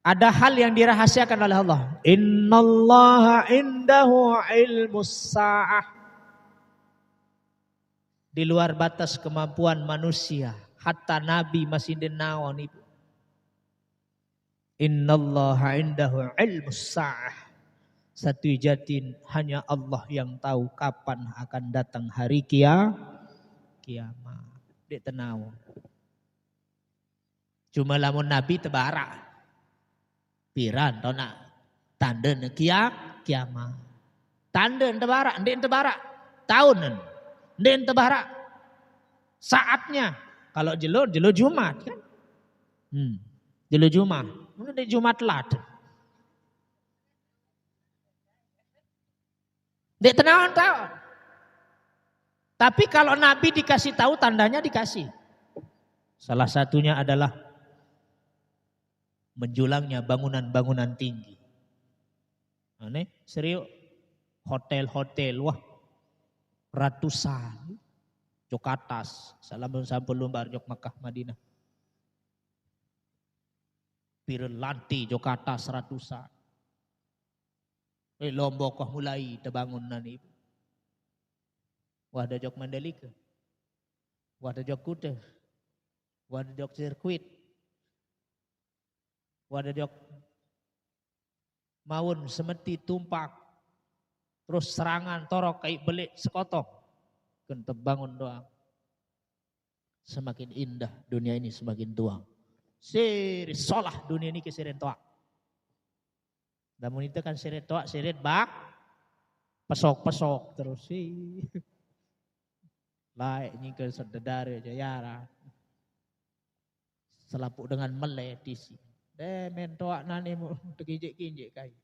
Ada hal yang dirahasiakan oleh Allah. Innallaha indahu ilmus sa'ah. Di luar batas kemampuan manusia. Hatta Nabi masih denawon ibu. Innallaha indahu ilmus sa'ah. Satu jatin hanya Allah yang tahu kapan akan datang hari kiamat. Dek tenau. Cuma lamun Nabi tebarak. Piran tau nak tanda kiamat. Tanda tebarak, ndek tebarak. Tahunan, ndek tebarak. Saatnya. Kalau jelo Jumat kan. Jelo Jumat. Ini Jumat lat. Ndek tenang tahu. Tapi kalau Nabi dikasih tahu tandanya dikasih. Salah satunya adalah menjulangnya bangunan-bangunan tinggi. Aneh, serius hotel-hotel wah ratusan jok atas salam sampun lumbar jok Makkah Madinah. Pireun lanti jok atas ratusan. Lombok kah mulai terbangunan ibu. Wah ada jok Mandalika. Wah ada jok Kuta. Wah ada jok sirkuit. Wah ada jok Maun semeti tumpak. Terus serangan torok kayak belik sekotok. Kentep bangun doang. Semakin indah dunia ini semakin tua. Siri solah dunia ini ke sirin toa. Namun itu kan sirin toa, sirin bak. Pesok-pesok terus sih. Laik ini ke sededari jayara. Selapuk dengan meleh di sini. Men toa nani mu terkinjik-kinjik kayu.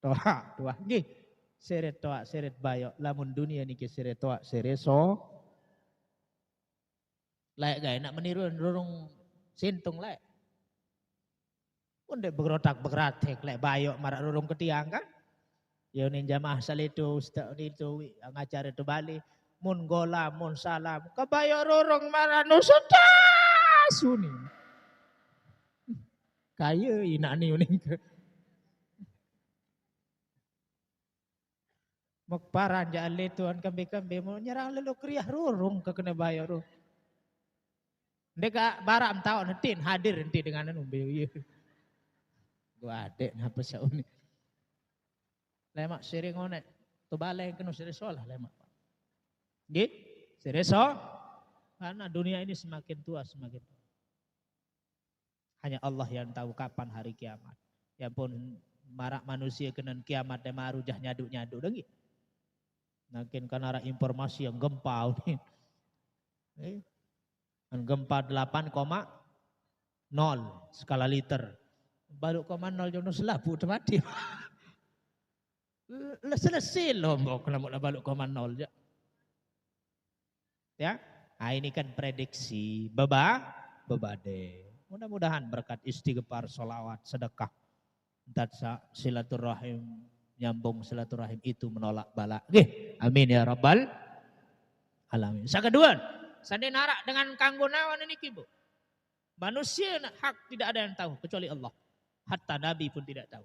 Toa nggih. Seret toa, seret bayok. Lamun dunia niki seret toa, seret so. Layak gak enak meniru dorong sintung layak. Undek begerotak-begeratek layak bayok marak dorong ketiang kan. Ya nih jamaah salitu, ustaz itu ngajar itu Bali. Mun gola, mun salam. Kebayok dorong marak nusudah suni. Kaya inak ni uning ke. Mekparan jale tuan kambe-kambe mau nyerang lelo kriah rurung ke kena bayar ru. Ndeka baram tau nentin hadir nanti dengan anu beu. Gua adek napa sauni. Lemak sering onet. Tu balai kena sering solah lemak. Nggih? Serius karena dunia ini semakin tua semakin tua. Hanya Allah yang tahu kapan hari kiamat. Ya pun marak manusia kenan kiamat dan marujah nyaduk-nyaduk dengi. Mungkin kan arah informasi yang gempa ini. Gempa 8,0 skala liter. Baru 0,0 jono selapu mati. Selesai lombok kalau baru 0,0 ya. Ya, nah, ini kan prediksi bebade. Mudah-mudahan berkat istighfar, sholawat, sedekah, dan silaturahim. Nyambung silaturahim itu menolak bala. Oke, amin ya rabbal alamin. Sakeduan, sandi narak dengan kanggo nawan ini kibu. Manusia hak tidak ada yang tahu kecuali Allah. Hatta Nabi pun tidak tahu.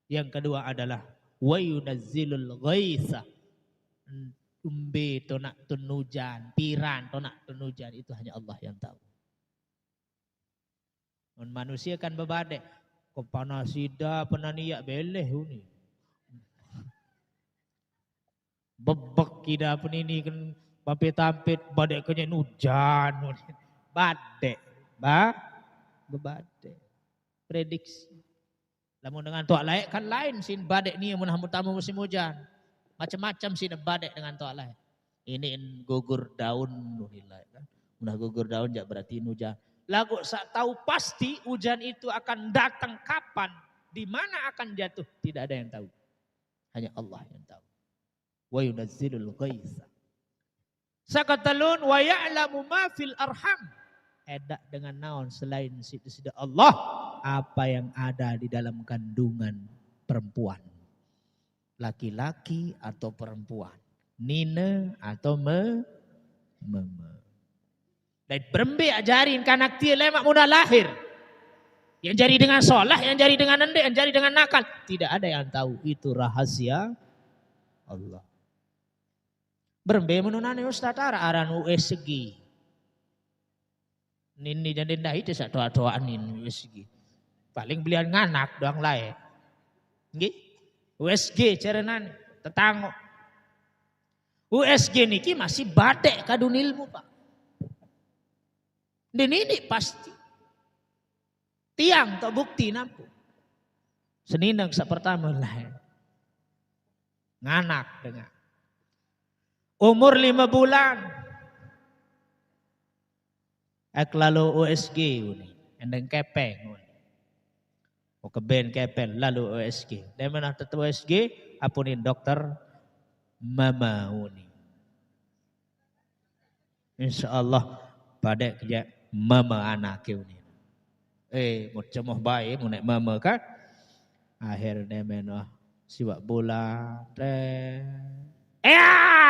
Yang kedua adalah wa yunazzilul ghaitsa. Umbe tonak tunujan, piran tonak tunujan itu hanya Allah yang tahu. Manusia kan bebadek. Kepanasida penaniak beleh ini. Bebek kita pun ini kan tampit badek kenya nujan. Badek. Bebadek. Prediksi. Namun dengan tuak lain kan lain sin badek ni mun hamun tamu musim hujan. Macam-macam sin badek dengan tuak lain. Ini gugur daun nilai kan. Mun gugur daun jak berarti hujan. Lagu sak tahu pasti hujan itu akan datang kapan, di mana akan jatuh, tidak ada yang tahu. Hanya Allah yang tahu. Wa yunazzilul ghaitsa. Sakatalun wa ya'lamu ma fil arham. Edak dengan naon selain sida Allah apa yang ada di dalam kandungan perempuan. Laki-laki atau perempuan. Nina atau mama. Dan berembe ajarin kanak dia lemak mudah lahir. Yang jari dengan sholah, yang jari dengan nende, yang jari dengan nakal. Tidak ada yang tahu. Itu rahasia Allah. Berembe menunani Ustaz Tara aran USG. Nini dan dendah itu sak doa-doaan ini USG. Paling belian nganak doang lae. Nggih. USG cerenan tetanggo. USG niki masih badek kadun ilmu, Pak. Dan ini pasti. Tiang tok bukti nampu. Seninang sa pertama lain. Nganak dengan. Umur 5 bulan. Ek lalu USG ini. Endeng kepeng. O keben kepeng lalu USG. Dan mana tetap USG. Apunin dokter mama uni. Insya Allah pada kerja mama anak uni. Mau cemoh baik, mau naik mama kan. Akhirnya menoh siwak bola.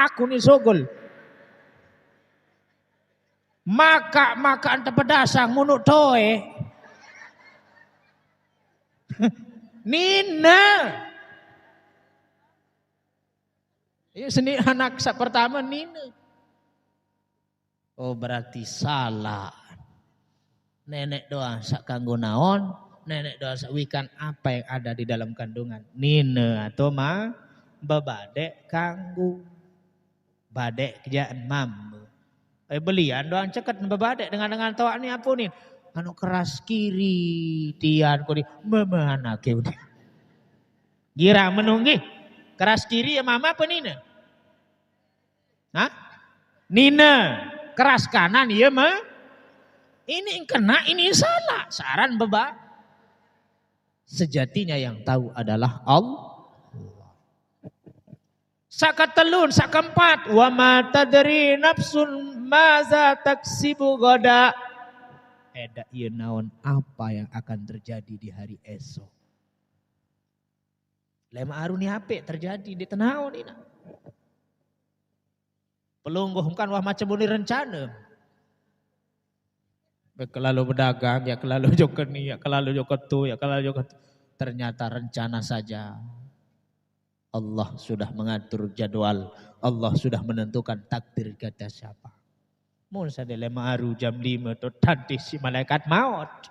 Aku ni sogol. Maka anta pedasang munuk toe. Nina. Ya seni anak pertama Nina. Oh berarti salah. Nenek doang sak kanggo naon, nenek doang sak wikan apa yang ada di dalam kandungan. Nina atau babadek kanggo. Badek kerjaan mambu. Belian doang ceket babadek dengan toa ni apa ni? Anu keras kiri tian ko di mama anak udah. Gira menunggi. Keras kiri ya mama apa Nina? Hah? Nina. Keras kanan iya mah. Ini yang kena, ini yang salah. Saran beba. Sejatinya yang tahu adalah Allah. Sakatelun, sakempat. Wa ma tadri nafsun maza taksibu goda. Eda iya naon apa yang akan terjadi di hari esok. Lema aruni apa terjadi di tenaon ini. Pelungguh kan wah macam ini rencana. Kelalu berdagang, ya kelalu joker ni, ya kelalu joker tu, ya kelalu joker tu. Ternyata rencana saja. Allah sudah mengatur jadwal. Allah sudah menentukan takdir kata siapa. Mun sada lema aru jam 5 tu tadi si malaikat maut.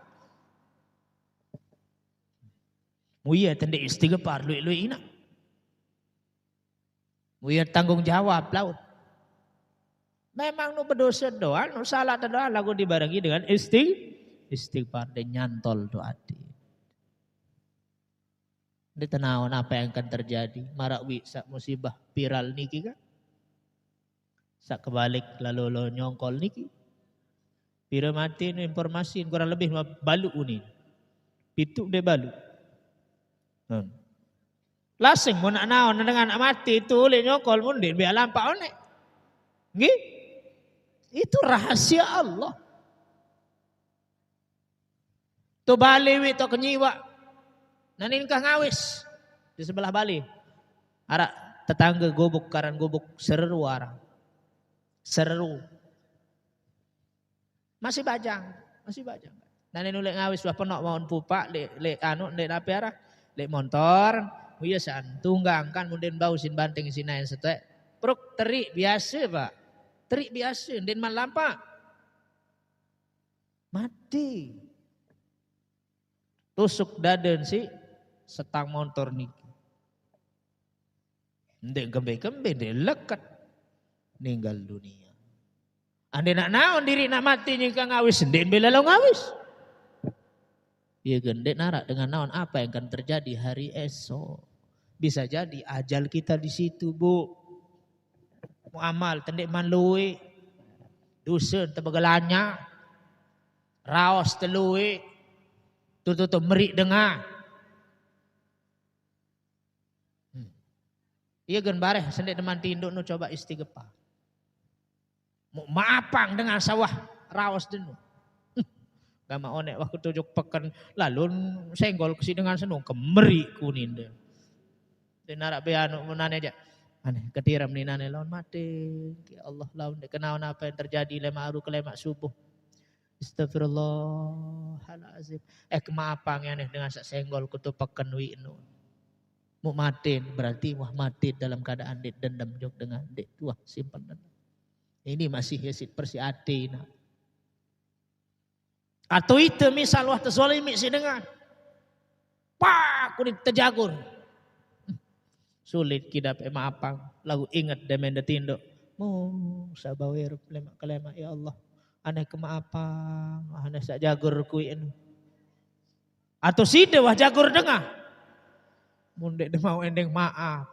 Muya tende istighfar lui ina. Muya tanggung jawab laut. Memang nu berdosa doa, nu salah doa lagu dibarengi dengan istighfar dan nyantol doa di. Ditenawan apa yang akan terjadi. Marakwi sak musibah viral niki kan. Sak kebalik lalu lo nyongkol niki. Pira mati nu informasi kurang lebih balu unin. Pitu de balu. Lasing mau nak naon dengan mati itu oleh nyongkol mundin biar lampak onek. Nggih? Itu rahasia Allah. Tu Bali wi to kenyiwa. Nanin kah ngawis di sebelah Bali. Ara tetangga gobuk karan gobuk seru arah. Seru. Masih bajang. Nanin ulek ngawis wah penok maun pupak lek anu lek api arah lek motor. Iya san tunggang kan mundin bau sin banting sinain setek. Pruk terik biasa Pak. Terik biasa, dan malampak. Mati. Tusuk daden si setang motor niki. Ndek kembe-kembe dek lekat. Ninggal dunia. Ande nak naon diri nak mati nyika ngawis. Ndek belalau ngawis. Iya gendek narak dengan naon apa yang akan terjadi hari esok. Bisa jadi ajal kita di situ Bu. Muamal tendek manlui dusun tebegelanya raos telui tutup merik dengar iya gen bareh sendek teman tinduk nu coba istighfar maapang dengan sawah raos denu gama onek waktu tujuk peken lalu senggol kesi dengan senung kemerik kuning deh dan narak beanu menane aja aneh ketiram ni nane lawan mati. Ya Allah lawan kenaon apa yang terjadi lema aru ke lemak subuh. Astagfirullahalazim. Kemaapang aneh dengan sak senggol kutupaken wi nu. Mu mati berarti wah mati dalam keadaan dek dendam jok dengan dek tuah simpan dendam. Ini masih yesit persi ati na. Atau itu misal wah terzalimi si dengan Pak kulit terjagur. Sulit kita maapang. Lagu ingat demen detindo. Sabawir kalema ya Allah. Aneh kemaapang. Aneh sak jagur kuin. Atau sida wah jagur dengah. Mundek de mau endeng maaf.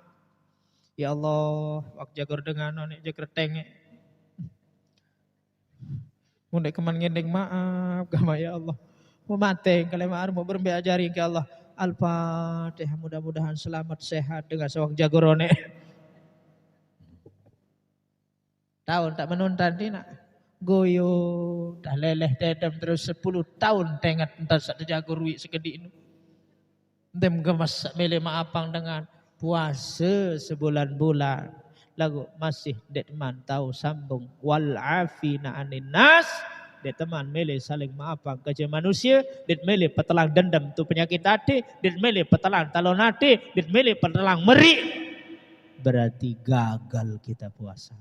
Ya Allah, wak jagur dengan nonek jagur tenge. Mundek keman ngendeng maaf, gama ya Allah. Mau mateng kalau mau berbiajari ke Allah. Al-Fatihah, mudah-mudahan selamat sehat dengan sewak jagorone. Tahun tak menuntan tina. Goyo, dah leleh dedem terus 10 tahun tengat entar sak jagorwi segede ini. Dem gemas mele maapang dengan puasa sebulan-bulan. Lagu masih dek teman tahu sambung wal afina anin nas. Dek teman mele saling maafang kerja manusia. Dek mele petelang dendam tu penyakit hati. Dek mele petelang talon hati. Dek mele petelang meri. Berarti gagal kita puasa.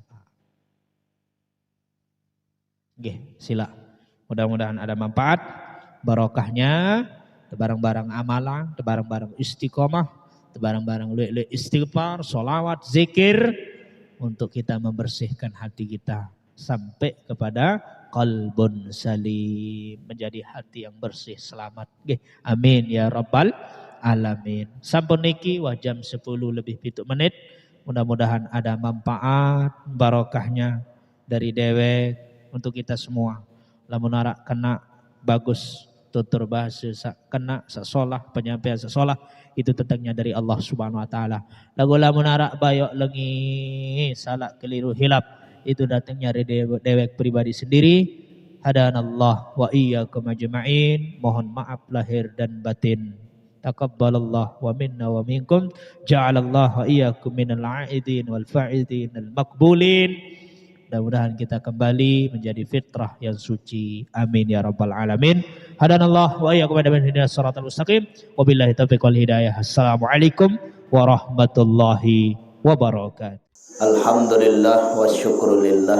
Oke, sila. Mudah-mudahan ada manfaat, barokahnya, barang-barang amalan, barang-barang istiqomah, barang-barang luik-luik istighfar, sholawat, zikir untuk kita membersihkan hati kita sampai kepada qalbun salim, menjadi hati yang bersih selamat. Oke, amin ya rabbal alamin. Sampun niki wah jam 10 lebih 7 menit. Mudah-mudahan ada manfaat, barokahnya dari dewek untuk kita semua. Lamun arak kena bagus tutur bahasa kena sasolah penyampaian sasolah itu tetangnya dari Allah Subhanahu wa taala. Lagu lamun arak bayok lengi salah keliru hilap itu datangnya dari dewek pribadi sendiri. Hadanallah wa iyyakum ajma'in. Mohon maaf lahir dan batin. Taqabbalallah wa minna wa minkum. Ja'alallah wa iyyakum minal a'idin wal fa'idin al maqbulin. Mudah-mudahan kita kembali menjadi fitrah yang suci. Amin ya rabbal alamin. Hadanallah wa iyyakum ila shiratal mustaqim. Wabillahi taufiq wal hidayah. Assalamualaikum warahmatullahi wabarakatuh. Alhamdulillah wa syukrulillah.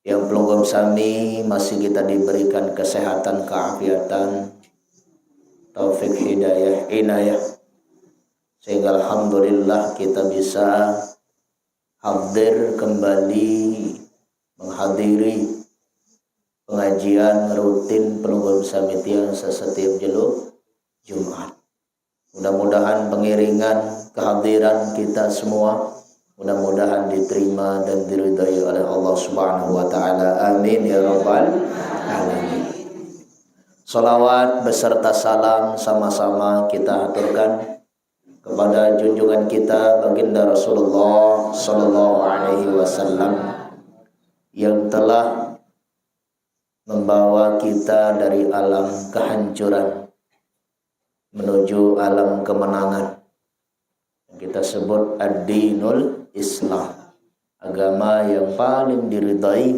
Yang pelunggum sami masih kita diberikan kesehatan, keafiatan, taufik, hidayah, inayah. Sehingga alhamdulillah kita bisa hadir kembali menghadiri pengajian rutin pelunggum samitian setiap jelo Jumat. Mudah-mudahan pengiringan kehadiran kita semua mudah-mudahan diterima dan diridhai oleh Allah Subhanahu wa taala. Amin ya rabbal alamin. Salawat beserta salam sama-sama kita aturkan kepada junjungan kita baginda Rasulullah sallallahu alaihi wasallam yang telah membawa kita dari alam kehancuran menuju alam kemenangan. Kita sebut ad-dinul Islam, agama yang paling diridhai,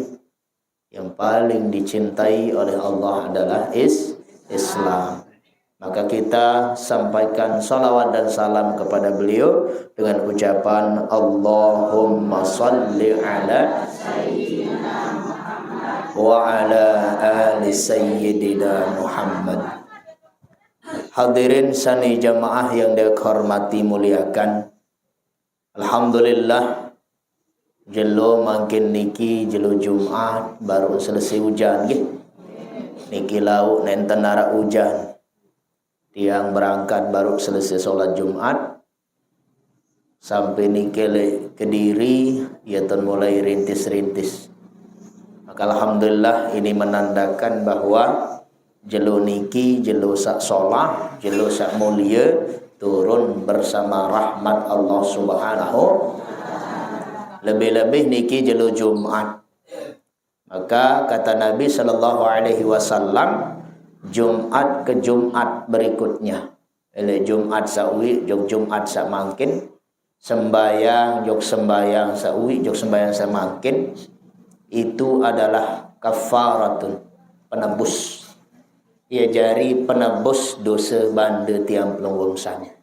yang paling dicintai oleh Allah adalah Islam. Maka kita sampaikan salawat dan salam kepada beliau dengan ucapan Allahumma salli ala Sayyidina Muhammad wa ala ali Sayyidina Muhammad. Hadirin sani jamaah yang dihormati muliakan. Alhamdulillah jelo makin niki jelo Jumat baru selesai hujan niki lau nenten nara hujan. Yang berangkat baru selesai sholat Jumat sampai nikele Kediri ya mulai rintis-rintis. Maka alhamdulillah ini menandakan bahwa jelo niki jelo sak sholah jelo sak mulia turun bersama rahmat Allah Subhanahu. Lebih-lebih niki jelo Jumat. Maka kata Nabi sallallahu alaihi wasallam Jumat ke Jumat berikutnya, Jumat sawi jog Jumat sak mangkin, sembayang jog sembayang sawi jog sembayang sak mangkin, itu adalah kafaratun, penebus. Ia jari penebus dosa banda tiang pelunggum sanya.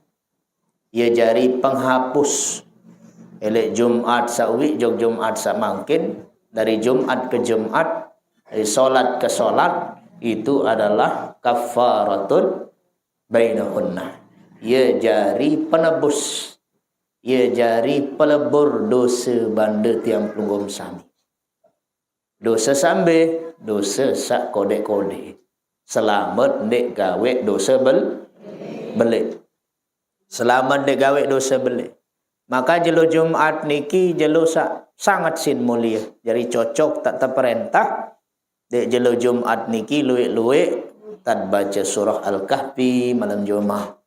Ia jari penghapus. Jumat sawi jog Jumat sak mangkin, dari Jumat ke Jumat, dari solat ke solat, itu adalah kafaratun bainahunna. Ia jari penebus, ia jari pelebur dosa banda tiang pelunggum sami. Dosa sambe, dosa sak kode-kode. Selamat dek gawe dosa belik. Selamat dek gawe dosa belik. Maka jelo Jumat niki jelo sangat sin mulia. Jadi cocok tak terperintah dek jelo Jumat niki luwe-luwe tad baca surah Al-Kahfi malam Jumat.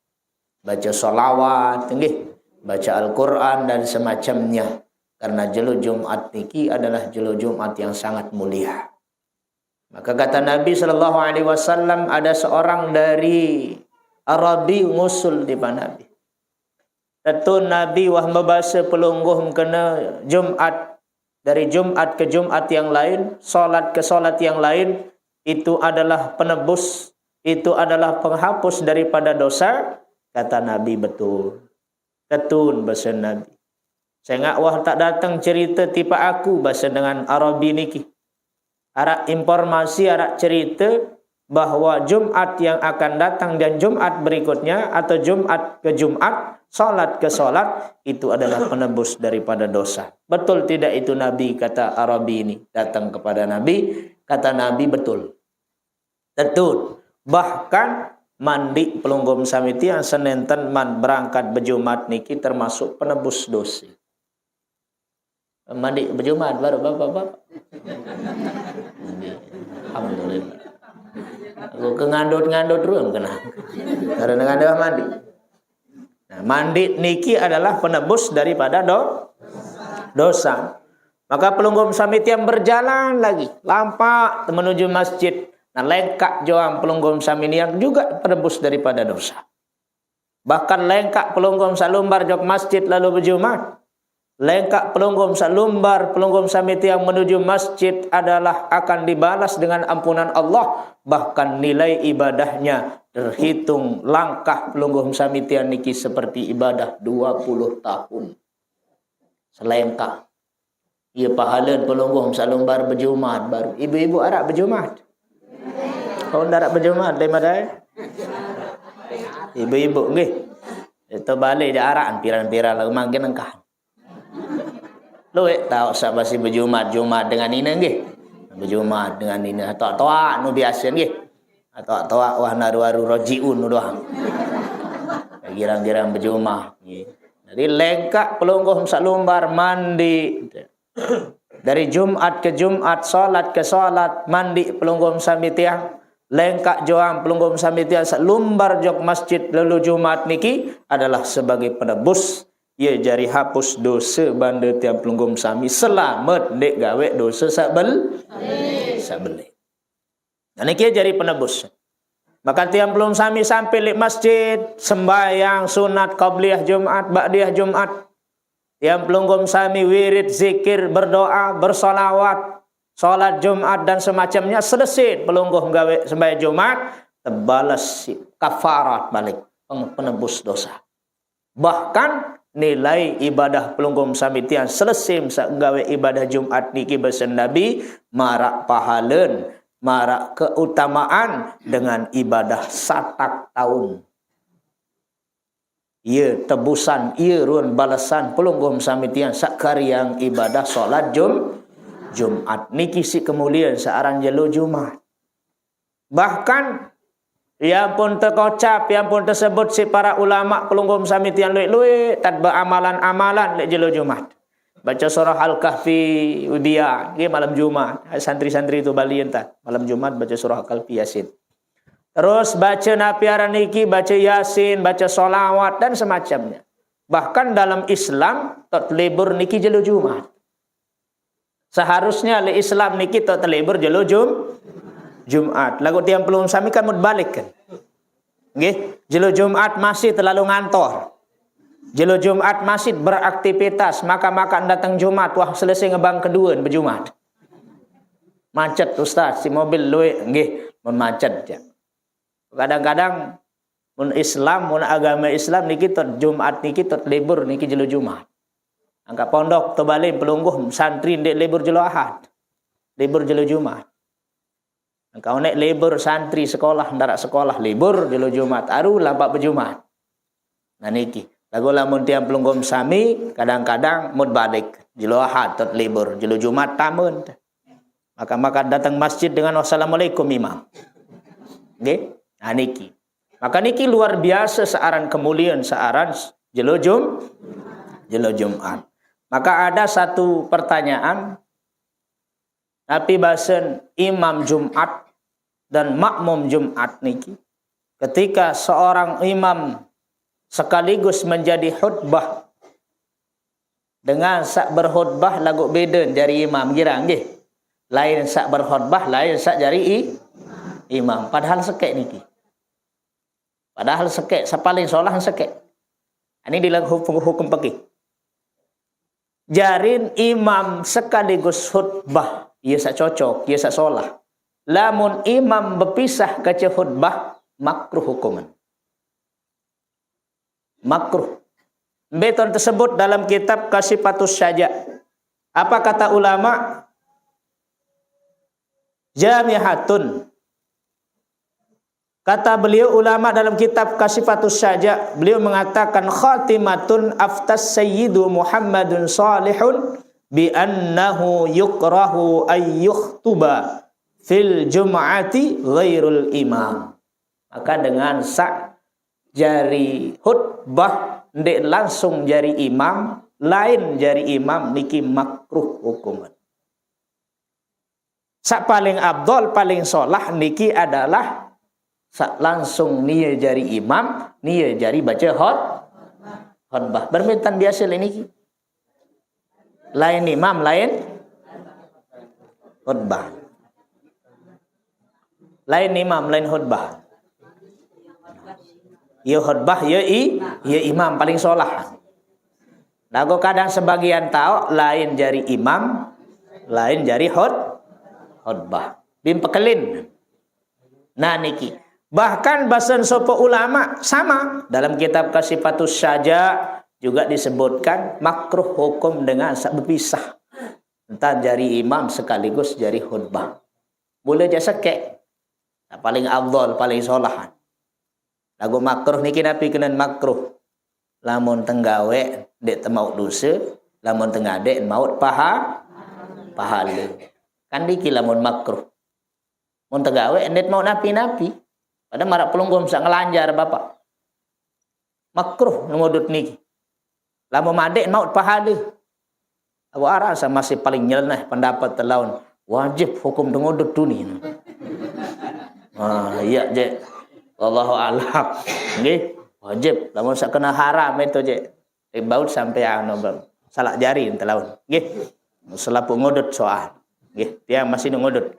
Baca solawat, baca Al-Quran dan semacamnya. Karena jelo Jumat niki adalah jelo Jumat yang sangat mulia. Maka kata Nabi SAW, ada seorang dari Arabi ngusul di Nabi. Tentu Nabi wah membahasa pelungguh kena Jumat. Dari Jumat ke Jumat yang lain, solat ke solat yang lain, itu adalah penebus, itu adalah penghapus daripada dosa. Kata Nabi betul. Ketun bahasa Nabi. Saya ngak wah tak datang cerita tipa aku bahasa dengan Arabi niki. Arak informasi, arak cerita bahwa Jumat yang akan datang dan Jumat berikutnya atau Jumat ke Jumat, salat ke salat itu adalah penebus daripada dosa. Betul tidak itu Nabi, kata Arabi ini datang kepada Nabi, kata Nabi betul. Betul. Bahkan mandi pelunggum samiti yang senenten man berangkat berjumat niki termasuk penebus dosa. Mandi berjumat baru bapak. Alhamdulillah. Aku ngandut ruang kena. Karena ngandut mandi. Nah, mandi niki adalah penebus daripada dosa. Maka pelunggum samiti yang berjalan lagi, lampak menuju masjid. Nah, lengkak joam pelunggum samini yang juga penebus daripada dosa. Bahkan lengkak pelunggum salumbar jok masjid lalu berjumat. Lengkak pelunggum salumbar pelunggum samiti yang menuju masjid adalah akan dibalas dengan ampunan Allah. Bahkan nilai ibadahnya terhitung langkah pelunggum samiti yang niki seperti ibadah 20 tahun. Selengkak. Ia pahala pelunggum salumbar berjumat baru. Ibu-ibu Arab berjumat. Kau ndak berjumat daripada ibu-ibu nggih. Itu balik di Arab piran-piran lagu makin engkah. Luwe tahu sak basi berjumat dengan ini nggih. Berjumat dengan ini tok-tok nu biasa nggih. Tok-tok wah naru-aru rojiun doang. Girang-girang berjumat nggih. Jadi lengkap pelungguh sak lumbar mandi. Dari Jumat ke Jumat, salat ke salat, mandi pelunggum samitiang, lengkak joang pelunggum samitiang lumbar jok masjid lalu Jumat niki adalah sebagai penebus. Ia jari hapus dosa banda tiang pelunggum sami selamat dek gawe dosa sabel. Dan niki jari penebus. Maka tiang pelunggum sami sampai di masjid sembahyang sunat qabliyah Jumat, ba'diyah Jumat. Yang pelunggum sami wirid, zikir, berdoa, bersolawat, solat Jumat dan semacamnya selesai pelungguh gawe sembahyang Jumat, terbalas kafarat balik, penebus dosa. Bahkan nilai ibadah pelunggum sami tiang selesai gawe ibadah Jumat niki besen Nabi marak pahalen, marak keutamaan dengan ibadah satak tahun. Ia tebusan, ia run balasan pelunggum samitian sakari yang ibadah solat Jumat. Niki si kemuliaan searan jelo Jumat. Bahkan yang pun terkocap, yang pun tersebut si para ulama pelunggum samitian luwe-luwe tadba amalan-amalan lek jelo Jumat. Baca surah Al-Kahfi udia, malam Jumat. Santri-santri itu bali entah. Malam Jumat baca surah Al-Kahfi Yasin. Terus baca napiaran niki, baca Yasin, baca solawat dan semacamnya. Bahkan dalam Islam tot libur niki jelo Jumat. Seharusnya le Islam niki tot libur jelo Jumat. Lagu tiang pelunggum sami kan balik kan. Nggih, jelo Jumat masih terlalu ngantor. Jelo Jumat masih beraktivitas, maka datang Jumat wah selesai ngebang kedua berjumat. Macet Ustaz, si mobil luwe nggih mun macet ya. Kadang-kadang mun Islam, mun agama Islam niki tot Jumat niki tot libur niki jelo Jumat. Angka pondok to balik pelungguh santri ndek libur jelo Ahad. Libur jelo Jumat. Kau nek libur santri sekolah, ndarak sekolah libur jelo Jumat, aru lampak berjumat. Nah niki, lagu lamun tiang pelunggum sami kadang-kadang mud balik jelo Ahad tot libur, jelo Jumat tamun. Maka datang masjid dengan wassalamualaikum imam. Nggih? Nah niki. Maka niki luar biasa searan kemuliaan searan jelo Jumat. Maka ada satu pertanyaan. Tapi bahasan imam Jumat dan makmum Jumat niki, ketika seorang imam sekaligus menjadi khutbah dengan sak berkhutbah lagu beda dari imam girang nggih. Lain sak berkhutbah, lain sak jari imam. Padahal sekek niki. Padahal sekek, sapaling solah sekek. Ini dilang hukum fikih. Jarin imam sekaligus khutbah, ia sak cocok, ia sak solah. Lamun imam berpisah ke khutbah, makruh hukuman. Makruh. Beton tersebut dalam kitab Kasifatus Syaja. Apa kata ulama? Jamihatun. Kata beliau ulama dalam kitab Kasifatus Syaja, beliau mengatakan khatimatun aftas sayyidu Muhammadun salihun bi annahu yukrahu ayyukhtuba fil jum'ati ghairul imam. Maka dengan sak jari khutbah ndek langsung jari imam, lain jari imam niki makruh hukuman. Sak paling abdol, paling solah niki adalah sak langsung nia jari imam, nia jari baca khutbah. Bermintan biasa niki. Lain imam, lain khutbah. Lain imam, lain khutbah. Ya khutbah, ya imam paling solah. Lagu kadang sebagian tahu lain jari imam, lain jari khutbah. Bim pekelin. Nah niki. Bahkan bahasan sopo ulama sama dalam kitab Kasifatus Syaja juga disebutkan makruh hukum dengan sak berpisah. Entah jari imam sekaligus jari khutbah. Boleh jasa kek. Paling afdal, paling solahan. Lagu makruh niki napi kenan makruh. Lamun tenggawe dek temaut dosa, lamun tengadek maut pahala. Kan diki lamun makruh. Mun tenggawe dek maut napi-napi. Pada marak pelunggum sak ngelanjar bapak. Makruh ngudut niki. Lamun madek maut pahala. Aku rasa masih paling nyeleneh pendapat telaun. Wajib hukum ngudut dunia. Iya je. Wallahu a'lam. Nggih, wajib. Lamun sak kena haram itu je. Baut sampai anu salak jari telaun. Nggih. Selapu ngudut soal. Nggih, dia masih ngudut.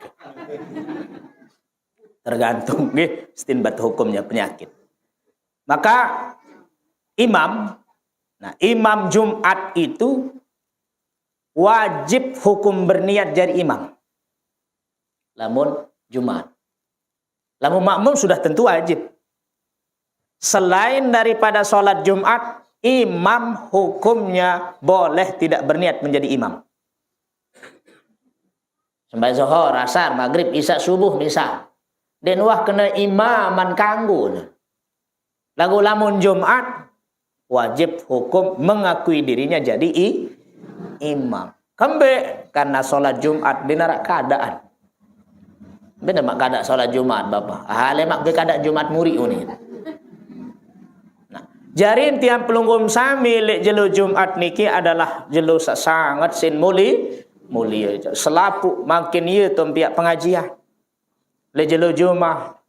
Tergantung nggih istinbat hukumnya penyakit. Maka imam, nah imam Jumat itu wajib hukum berniat jadi imam. Lamun Jumat. Lamun makmum sudah tentu wajib. Selain daripada sholat Jumat, imam hukumnya boleh tidak berniat menjadi imam. Sampai zuhur, asar, maghrib, isya, subuh misal. Dan wah kena imaman kanggo. Lagu lamun Jumat wajib hukum mengakui dirinya jadi imam. Kembe karena sholat Jumat dinarak keadaan. Benar mak kada sholat Jumat bapak. Lemak ke kada Jumat muri ini. Nah, jarin tiang pelunggum sami lek jelo Jumat niki adalah jelo sangat sin mulia. Selapu makin ia tempiak pengajian. Lejelo Jumat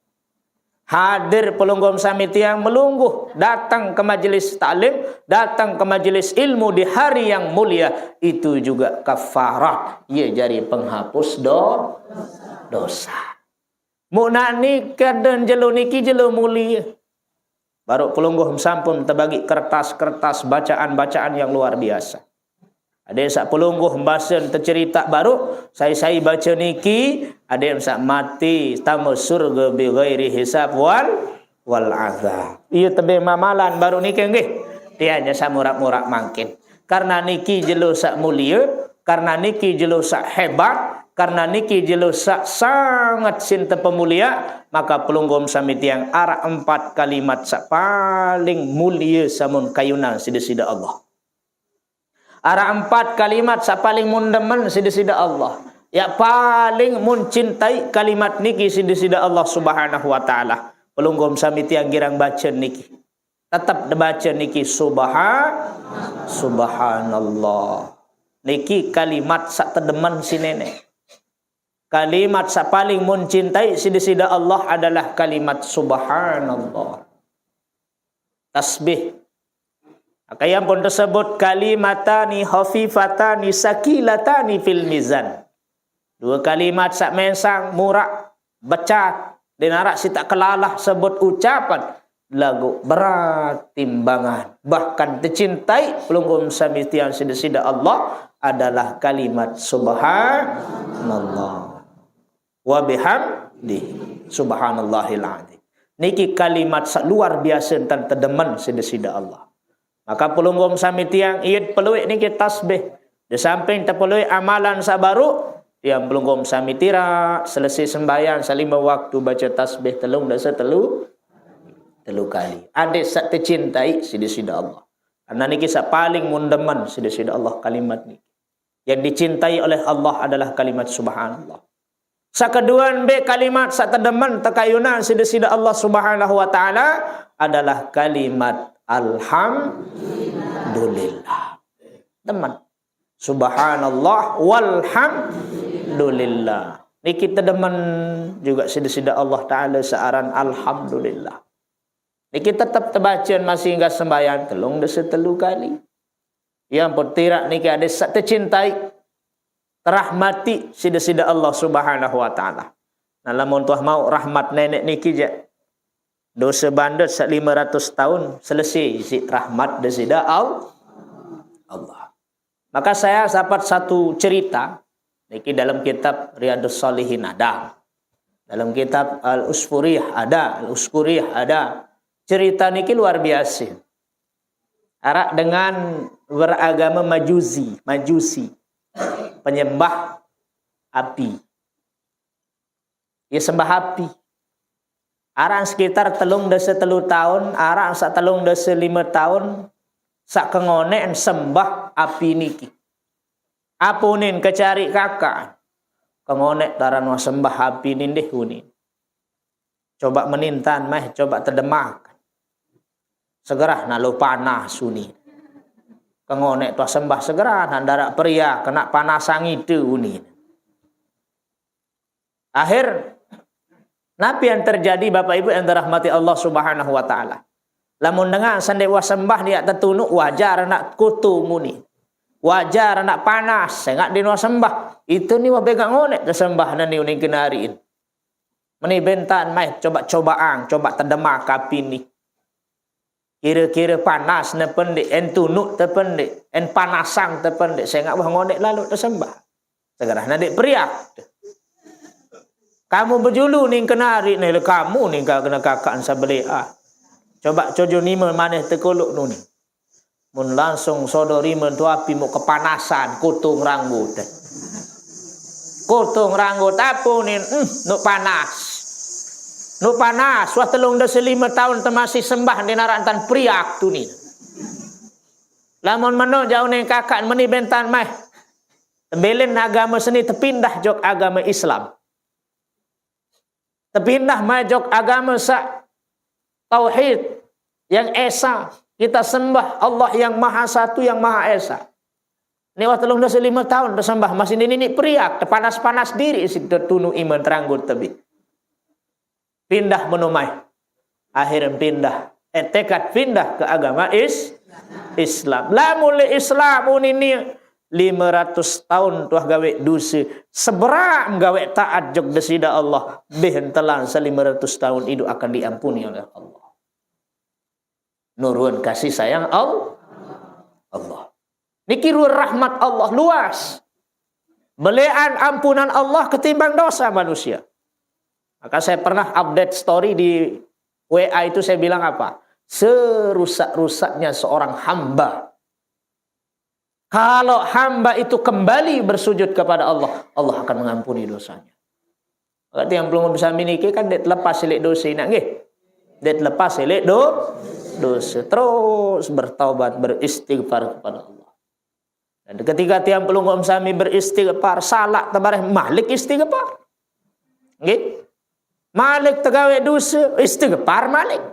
hadir pelunggum sami tiang melungguh datang ke majelis taklim, datang ke majelis ilmu di hari yang mulia, itu juga kafarat, ia jadi penghapus dosa. Munani kaden jelo niki jelo mulia. Baru pelungguh sampun terbagi kertas-kertas bacaan-bacaan yang luar biasa. Ada yang sak pelungguh mbasen tercerita baru saya baca niki, ada yang sak mati tamu surga bi ghairi hisab wal azab. Ieu tebe mamalan baru niki nggih. Dia hanya samurak-murak mangkin. Karena niki jelo sak mulia, karena niki jelo sak hebat, karena niki jelusak sangat cinta pemulia, maka pelunggom sami tiang ara 4 kalimat sak paling mulia samun kayunan sida-sida Allah. Ara 4 kalimat sak paling mundemen sida-sida Allah. Ya paling mencintai kalimat niki sida-sida Allah Subhanahu wa taala. Pelunggom sami tiang girang baca niki. Tetap dibaca niki subhanallah. Niki kalimat sak tedemen si nenek. Kalimat sak paling mencintai sida-sida Allah adalah kalimat subhanallah. Tasbih. Maka yang pun tersebut kalimatani khafifatani sakilatani fil mizan. 2 kalimat sak mensang murak becat dan arak si tak kelalah sebut ucapan lagu berat timbangan, bahkan tercintai pelunggum samitian sida-sida Allah adalah kalimat subhanallah wa bihamdihi subhanallahil azim. Niki kalimat luar biasa tentang tedemen sida-sida Allah. Maka pelunggum samitian ieu peluit niki tasbih. Di samping terpeluit amalan sabaru yang pelunggum samitira selesai sembahyang salima waktu baca tasbih telung dasa telu kali. Adik sak tercintai sida-sida Allah. Karena niki sak paling mundemen sida-sida Allah kalimat ni. Yang dicintai oleh Allah adalah kalimat subhanallah. Sak kedua be kalimat sak terdemen tekayunan sida-sida Allah Subhanahu wa taala adalah kalimat alhamdulillah. Teman. Subhanallah walhamdulillah. Niki terdemen juga sida-sida Allah taala searan alhamdulillah. Niki tetap terbacaan masih hingga sembahyang telung desa telu kali. Yang bertirak niki ada tercintai, terahmati sida-sida Allah Subhanahu wa taala. Nah lamun tuah mau rahmat nenek niki je. Dosa bandut 500 tahun selesai si rahmat desida Allah. Maka saya dapat satu cerita niki dalam kitab Riyadhus Shalihin ada. Dalam kitab Al-Usfuriyah ada. Cerita niki luar biasa. Arak dengan beragama majusi, penyembah api. Ya sembah api. Arak sekitar telung desa telu tahun, arak sak telung desa 5 tahun, sak kengonen sembah api niki. Apunin kecari kakak. Kengonek taran sembah api nindih unin. Coba menintan mah, coba terdemak. Segera nalu panas suni. Kengonek tua sembah segera nandara pria kena panasang itu uni. Akhir napi yang terjadi Bapak Ibu yang dirahmati Allah Subhanahu wa taala. Lamun dengar sandewa sembah dia tertunuk wajar nak kutu muni. Wajar nak panas, enggak dino sembah. Itu ni wa pegang ngonek ke sembah nani uning kenariin. Meni bentan mai coba-cobaan, coba terdemak api ni. Kira-kira panas na pendek, en tunuk terpendek, en panasang terpendek. Saya enggak ngonek lalu tersembah. Segera nanti periak. Kamu berjulu ning kenari ni kamu ning kena kakak sabelea. Coba cojo ni maneh tekolok nuni. Mun langsung sodori mentu api mu kepanasan kutung ranggut. Kutung ranggut apa ni? Nuk panas. Nuk panas, wah telung desa 5 tahun masih sembah di narantan priak tu ni. Lamun meno jauh ning kakak meni bentan mah. Tebelen agama seni terpindah jok agama Islam. Terpindah mah jok agama sa tauhid yang esa. Kita sembah Allah yang Maha Satu, yang Maha Esa. Ini wah telung desa 5 tahun tersembah masih ini priak, panas-panas diri si tunu iman teranggut tebi. Pindah menumai. Akhirnya pindah. Tekad pindah ke agama Islam. Lah mulai Islam ini 500 tahun tuah gawe dosa. Seberam gawe taat jog desida Allah. Behentelan 500 tahun itu akan diampuni oleh Allah. Nurun kasih sayang Allah. Niki rahmat Allah luas. Belian ampunan Allah ketimbang dosa manusia. Maka saya pernah update story di WA itu saya bilang apa? Serusak-rusaknya seorang hamba. Kalau hamba itu kembali bersujud kepada Allah, Allah akan mengampuni dosanya. Berarti yang belum bisa miniki kan det lepas elek dosa nak nggih. Det lepas elek dosa, terus bertaubat, beristighfar kepada Allah. Dan ketika tiang pelungguh sami beristighfar, salah tabareh malik istighfar. Nggih. Malik tegawe dosa, istighfar malik.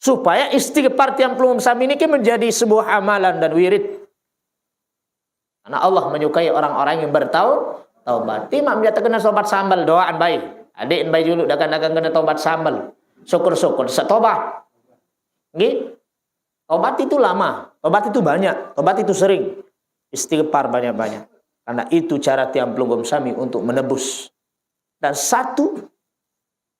Supaya istighfar tiang pelungguh sami ini menjadi sebuah amalan dan wirid. Karena Allah menyukai orang-orang yang bertaubat. Timam dia terkena tobat sambal, doaan baik. Adik baik dulu dah kena tobat sambal. Syukur-syukur setobat. Nggih. Tobat itu lama, tobat itu banyak, tobat itu sering. Istighfar banyak-banyak. Karena itu cara tiang pelunggum sami untuk menebus. Dan satu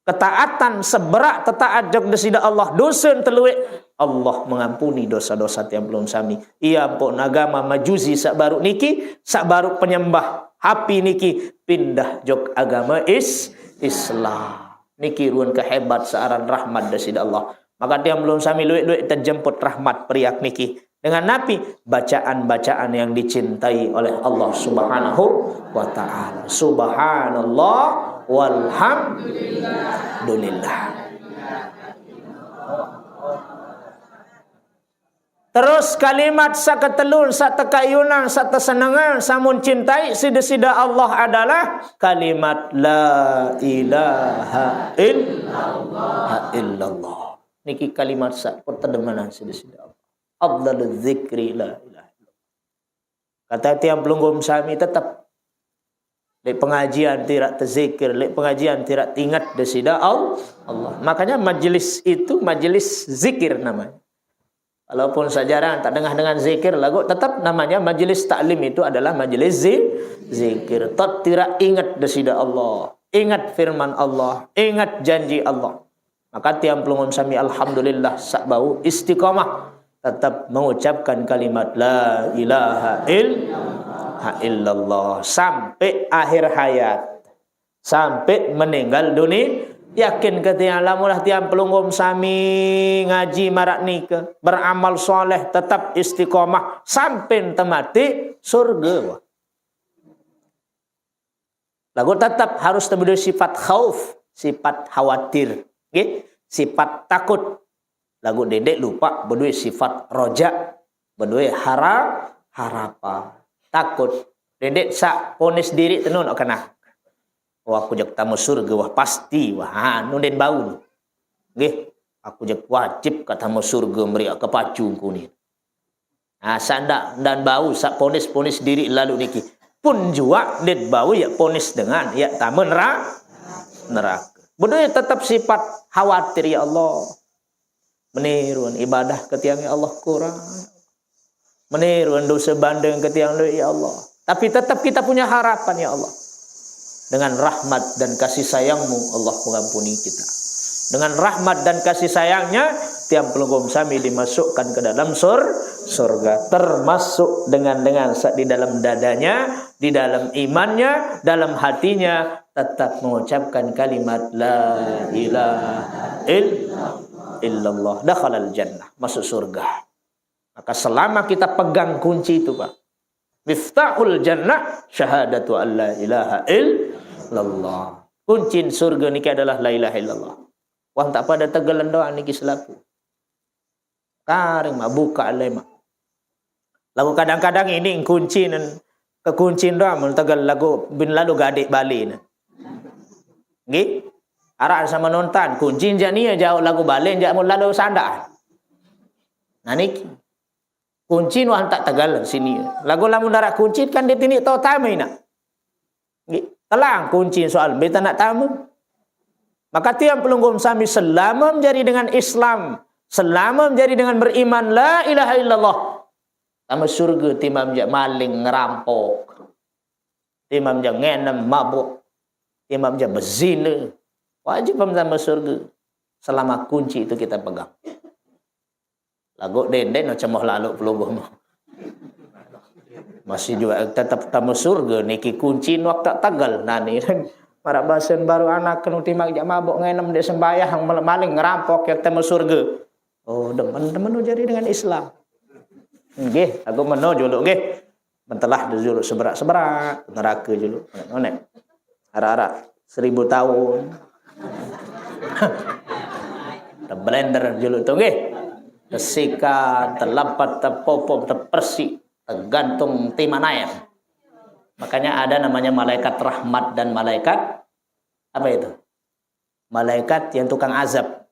ketaatan seberak tetaat jog desida Allah dosa teluik, Allah mengampuni dosa-dosa tiang pelunggum sami. Ia pun agama majusi sak baru niki, sak baru penyembah api niki pindah jog agama Islam. Niki ruan kehebat searan rahmat desida Allah. Maka dia belum sami luik-luik terjemput rahmat periak niki. Dengan Nabi, bacaan-bacaan yang dicintai oleh Allah Subhanahu wa ta'ala. Subhanallah walhamdulillah. Terus kalimat saketelun, satekayunan, satesenengan, samun cintai sida-sida Allah adalah kalimat la ilaha illallah. Niki kalimat sak pertedemanan sida-sida Allah. Afdalul zikri la ilaha illallah. Kata tiang pelunggum sami tetap lek pengajian tidak terzikir, lek pengajian tidak ingat desida Allah. Makanya majelis itu majelis zikir namanya. Walaupun sejarah tak dengar dengan zikir lagu, tetap namanya majelis taklim itu adalah majelis zikir. Tak tidak ingat desida Allah, ingat firman Allah, ingat janji Allah. Maka tiang pelunggum sami alhamdulillah sak bau istiqamah tetap mengucapkan kalimat la ilaha illallah sampai akhir hayat, sampai meninggal dunia. Yakin ketika lamulah tiang pelunggum sami ngaji marak nika, beramal soleh, tetap istiqomah sampai temati surga. Lagu tetap harus terbunuh sifat khauf, sifat khawatir, okay? Sifat takut. Lagu dedek lupa berdua sifat roja, berdua harapan, takut. Dedek sak ponis diri tenun nak kena. Wah aku jak tamu surga wah pasti wah nunden bau. Nggih, aku jak wajib ka tamu surga meriak kepacu ku ni. Ah sanda dan bau sak ponis diri lalu niki. Pun jua det bau ya ponis dengan ya tamu neraka. Berdua tetap sifat khawatir ya Allah. Meniruan ibadah ketiang ya Allah kurang. Meniruan dosa banding ketiang ya Allah. Tapi tetap kita punya harapan ya Allah. Dengan rahmat dan kasih sayang-Mu Allah mengampuni kita. Dengan rahmat dan kasih sayangnya tiang pelunggum sami dimasukkan ke dalam surga. Termasuk dengan di dalam dadanya, di dalam imannya, dalam hatinya tetap mengucapkan kalimat la ilaha illallah, dakhalal jannah, masuk surga. Maka selama kita pegang kunci itu Pak, miftahul jannah syahadatu an la ilaha illallah. Kunci surga niki adalah la ilaha illallah. Wah tak pada tegelan doa niki selaku. Karing mak buka alai mak. Lagu kadang-kadang ini kunci nan kekuncian doa mun tegal lagu bin lalu gadik Bali na. Nggih. Arah sama nonton kunci jania jauh lagu balen jauh lalu sandaan. Nah niki kunci nuan tak tegal sini. Lagu lamun darah kunci kan di sini tau tamu nak. Telang kunci soal beta nak tamu. Maka tiang pelunggum sami selama menjadi dengan Islam, selama menjadi dengan beriman la ilaha illallah, tamu surga timam jak maling ngerampok, timam jak ngenem mabuk, timam jak berzina. Wajib sama surga selama kunci itu kita pegang. Lagu dendek no cemoh lalu pelungguh masih juga tetap tamu surga niki kunci waktu tagal nani para basen baru anak kenu timak jak mabuk ngenem de sembahyang maling ngerampok yang tamu surga. Oh teman-teman jadi dengan Islam. Nggih, aku meno juluk nggih. Mentelah juluk seberak-seberak, neraka juluk. Onek. Arak-arak 1000 tahun. Blender juluk tu nggih. Tersikat, terlampat, terpopop, terpersik, tergantung timan air. Makanya ada namanya malaikat rahmat dan malaikat apa itu? Malaikat yang tukang azab.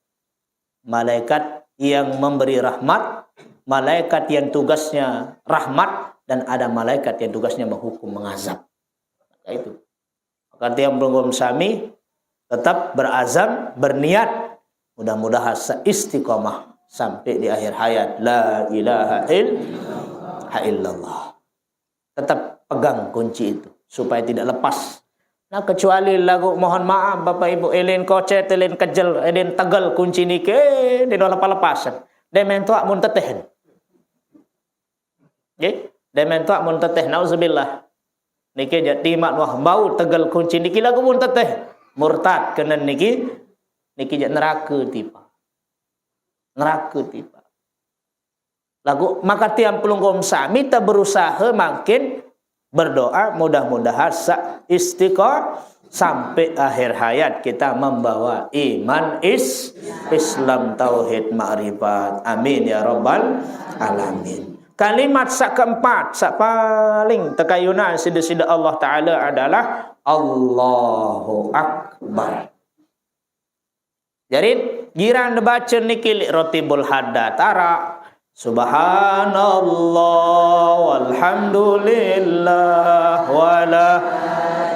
Malaikat yang memberi rahmat, malaikat yang tugasnya rahmat, dan ada malaikat yang tugasnya menghukum, mengazab. Maka itu. Maka tiap belum sami tetap berazam, berniat, mudah-mudahan seistiqamah sampai di akhir hayat. La ilaha illallah. Tetap pegang kunci itu supaya tidak lepas. Nah, kecuali lagu mohon maaf Bapak Ibu elin kocet, elin kejel, elin tegal kunci niki di lepas-lepasan. Demen tuak mun tetehen. Nggih, demen tuak mun teteh nauzubillah. Niki jadi mak wah bau tegal kunci niki lagu mun teteh. Murtad kena niki jadi neraka tiba. Neraka tiba. Lagu maka tiang pelungkum sami kita berusaha makin berdoa mudah-mudahan istiqomah sampai akhir hayat kita membawa iman Islam tauhid ma'rifat. Amin ya rabbal alamin. Kalimat keempat paling tekayunan sida-sida Allah Ta'ala adalah Allahu Akbar. Jadi giran baca niki rotibul hadat tara subhanallah walhamdulillah wala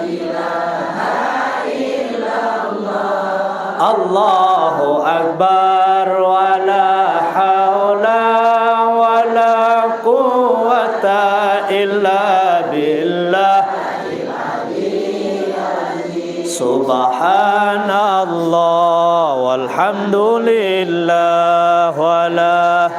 ilaha illallah Allahu Akbar wala haula wala quwwata illa billah subhanallah walhamdulillah wala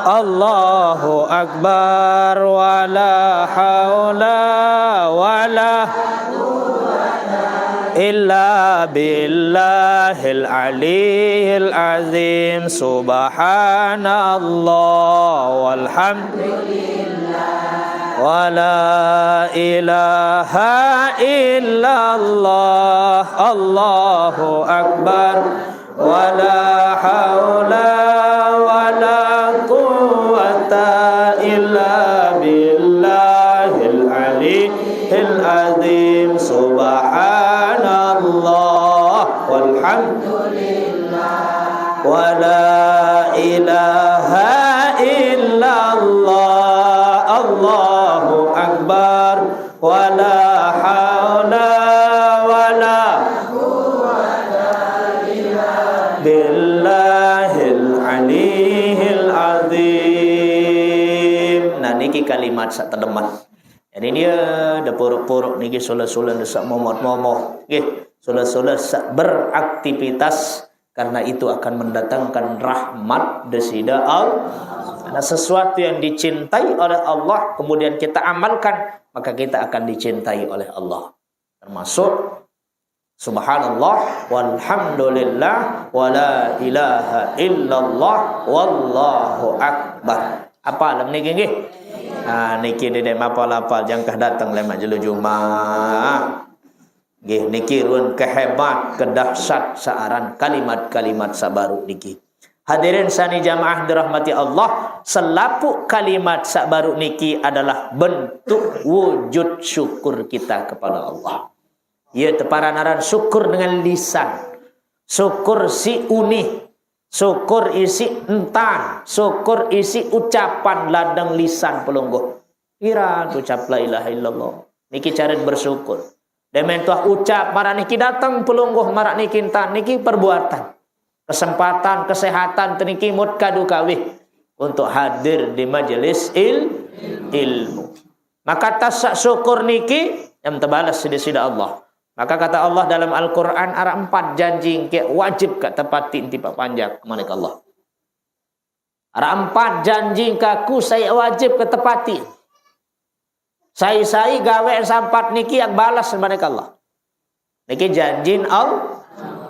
Allahu Akbar wala haula wala illa billahil aliyyil azim subhanallah walhamdulillah wala ilaha illallah Allahu Akbar wala haula wala quwwata illa billahil aliyyil azim subhanallah walhamdulillah wala ilaha illallah Allahu Akbar wala haula wala billahil aliyyil azim. Nah niki kalimat sak tedeman. Jadi dia ada puruk-puruk niki solat-solat sak momot-momot. Nggih, solat-solat sak beraktivitas karena itu akan mendatangkan rahmat desida Allah. Karena sesuatu yang dicintai oleh Allah kemudian kita amalkan, maka kita akan dicintai oleh Allah. Termasuk subhanallah walhamdulillah wala ilaha illallah wallahu akbar. Apa alam niki nggih? Nah niki dedek mapal-apal jangkah datang lemak jelu Jumat. Nggih niki run kehebat kedahsyat saaran kalimat-kalimat sabaru niki. Hadirin sani jamaah dirahmati Allah, selapuk kalimat sabaru niki adalah bentuk wujud syukur kita kepada Allah. Ya teparanaran syukur dengan lisan, syukur si unih, syukur isi entan, syukur isi ucapan ladang lisan pelungguh. Kira ucap la ilaha illallah. Niki cara bersyukur. Demen tuah ucap marah niki datang pelungguh marah niki entan niki perbuatan. Kesempatan, kesehatan teniki mut kadu kawih untuk hadir di majelis ilmu. Maka tasak syukur niki yang terbalas sida-sida Allah. Maka kata Allah dalam Al-Quran ada 4 janji yang wajib kat tepati intipak panjang kepada Allah. Ada 4 janji kaku saya wajib ke tepati. Saya gawe sampat niki yang balas kepada Allah. Niki janji Allah.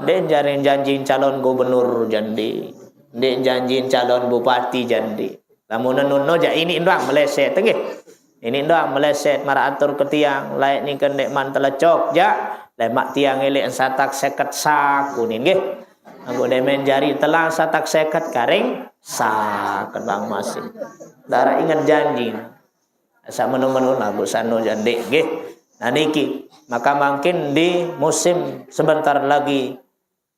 Dan jaring janji calon gubernur janji. Dek janji calon bupati jadi. Lamun nunno ja ini doang meleset nggih. Ini doang meleset mara atur ke tiang, laik ni kan dek man telecok ja, lemak tiang elek satak seket sak kuning nggih. Anggo demen jari telang satak seket karing sak Bang masih. Dara ingat janji. Asa menu-menu lagu sano jandek nggih. Nah niki, maka mungkin di musim sebentar lagi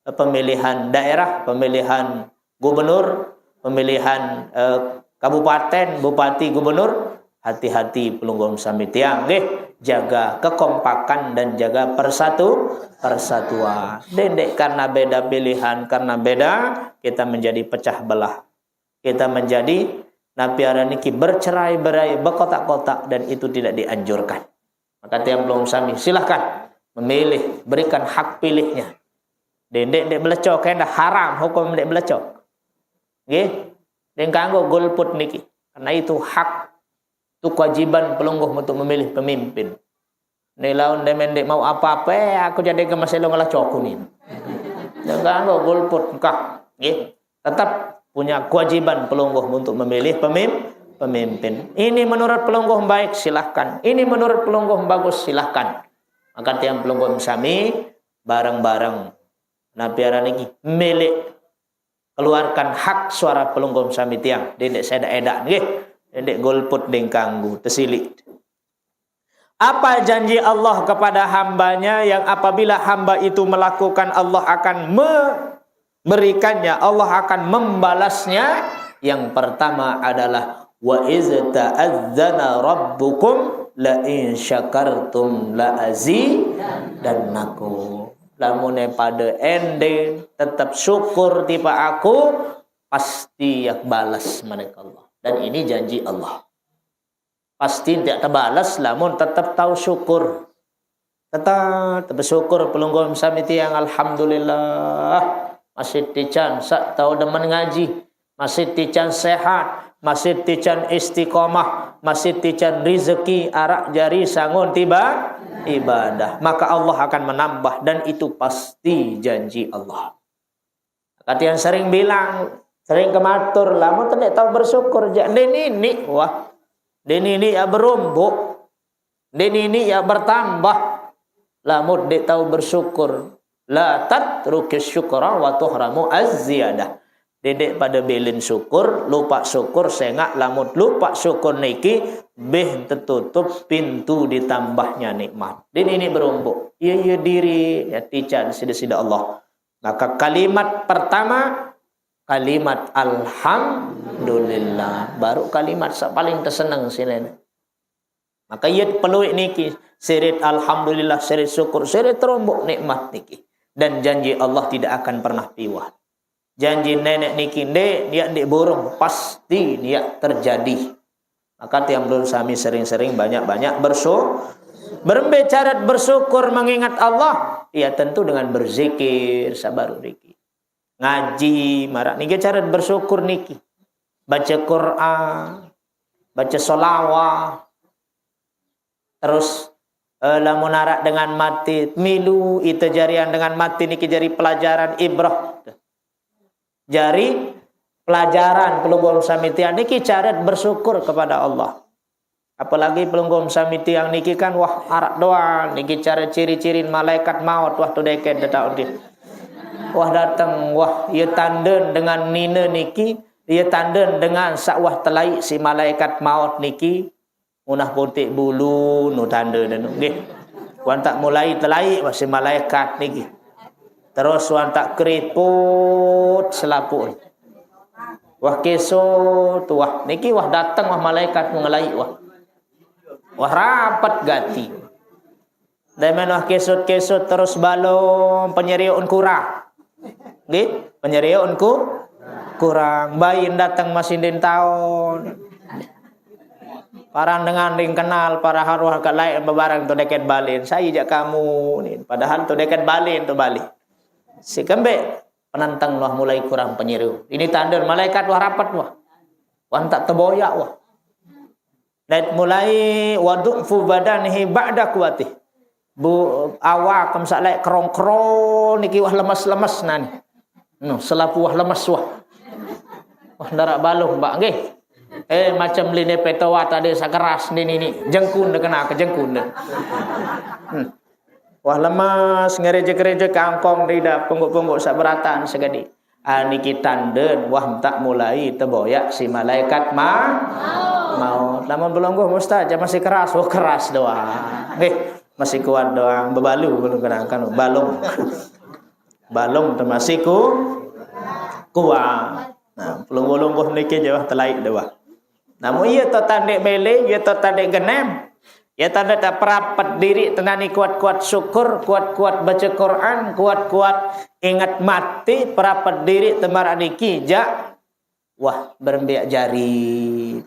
pemilihan daerah, pemilihan gubernur, pemilihan kabupaten, bupati, gubernur, hati-hati pelunggum sami tiang nggih, jaga kekompakan dan jaga persatuan. Dendek karena beda pilihan, karena beda kita menjadi pecah belah. Kita menjadi napiara niki bercerai-berai, berkotak-kotak dan itu tidak dianjurkan. Maka tiang pelunggum sami silahkan memilih, berikan hak pilihnya. Dendek belecok kena haram hukum dek belecok. Nggih, den kanggo golput niki. Karena itu hak, itu kewajiban pelungguh untuk memilih pemimpin. Nih lawan demen dek mau apa-apa, aku jadi ke maselo ngalah coku nih. Den kanggo golput kah. Nggih, tetap punya kewajiban pelungguh untuk memilih pemimpin. Ini menurut pelungguh baik silahkan. Ini menurut pelungguh bagus silahkan. Maka tiang pelungguh sami bareng-bareng napiara niki milik keluarkan hak suara pelungguh sami tiang. Dendek seda edak nggih. Dendek golput deng kanggu tersilik. Apa janji Allah kepada hambanya yang apabila hamba itu melakukan Allah akan memberikannya, Allah akan membalasnya. Yang pertama adalah wa iz ta'adzana rabbukum la in syakartum la azidannakum. Lamune pada ende tetap syukur tiba aku pasti yak balas mereka Allah. Dan ini janji Allah. Pasti tidak terbalas lamun tetap tahu syukur. Tetap bersyukur pelunggum samiti yang alhamdulillah masih tican sak tahu demen ngaji, masih tican sehat, masih tican istiqomah, masih tican rezeki arak jari sangun tiba ibadah, maka Allah akan menambah dan itu pasti janji Allah. Kata yang sering bilang, sering kematur, lamun tidak tahu bersyukur, ini wah, ini ya berumbuk, ini ya bertambah, lamun tidak tahu bersyukur, la tatrukis syukra wa tuhramu az-ziyadah. Dedek pada belin syukur, lupa syukur sengak lamut lupa syukur niki beh tertutup pintu ditambahnya nikmat. Dan ini berumbuk. Iya diri ya tican sida-sida Allah. Maka kalimat pertama kalimat alhamdulillah, baru kalimat paling tersenang sini. Maka ia peluit niki sirit alhamdulillah, sirit syukur, sirit terumbuk nikmat niki. Dan janji Allah tidak akan pernah piwat. Janji nenek niki dia di burung pasti dia terjadi. Maka tiang belum sami sering-sering banyak-banyak berbicara bersyukur mengingat Allah. Ya tentu dengan berzikir sabar niki. Ngaji marak niki cara bersyukur niki. Baca Quran, baca sholawat. Terus lamun arak dengan mati milu itu jarian dengan mati niki jari pelajaran ibrah. Jari pelajaran pelunggum samitian niki cara bersyukur kepada Allah. Apalagi pelunggum samitian niki kan wah arak doang niki cara ciri-ciri malaikat maut waktu deket datang dia. Wah datang wah ia tanden dengan nina niki, ia tanden dengan sakwah telai si malaikat maut niki munah putih bulu nu tanda dan nggih. Wan tak mulai telai si malaikat niki. Terus wan tak keriput selaput. Wah kesot wah niki wah datang wah malaikat mengelai wah. Wah rapat gati. Dan wah kesot-kesot terus balong penyeriun kurang. Nggih, penyeriun kurang. Bayin datang masih den tahun. Parang dengan ring kenal para haruah kalai bebarang tu deket balin. Saya jak kamu ni. Padahal tu deket balin tu balik. Si kembe penantang wah mulai kurang penyeru. Ini tanda malaikat wah rapat wah. Wah tak terboyak wah. Dan mulai wadu'fu badanihi ba'da kuwatih. Bu awak kamsalai krong-krong niki wah lemas-lemas nani. No, selapu wah lemas wah. Wah ndarak balung mbak nggih. Macam line petowa tadi sakeras ni jengkun dah kena ke jengkun dah. Wah lemas gereja-gereja kangkong tidak pungguk-pungguk saberatan segadi. Niki tanden wah tak mulai teboyak si malaikat mau. Lamun belungguh Ustaz masih keras, keras doang. Masih kuat doang, bebalu belum kan balung. Balung termasih kuat. Nah, pelungguh-lungguh niki jawah telaik dewa. Namun ia to tandek mele, ia to tandek genem. Ya tanda tak perapat diri tenani kuat-kuat syukur, kuat-kuat baca Quran, kuat-kuat ingat mati, perapat diri temara niki jak. Wah, berembiak jari.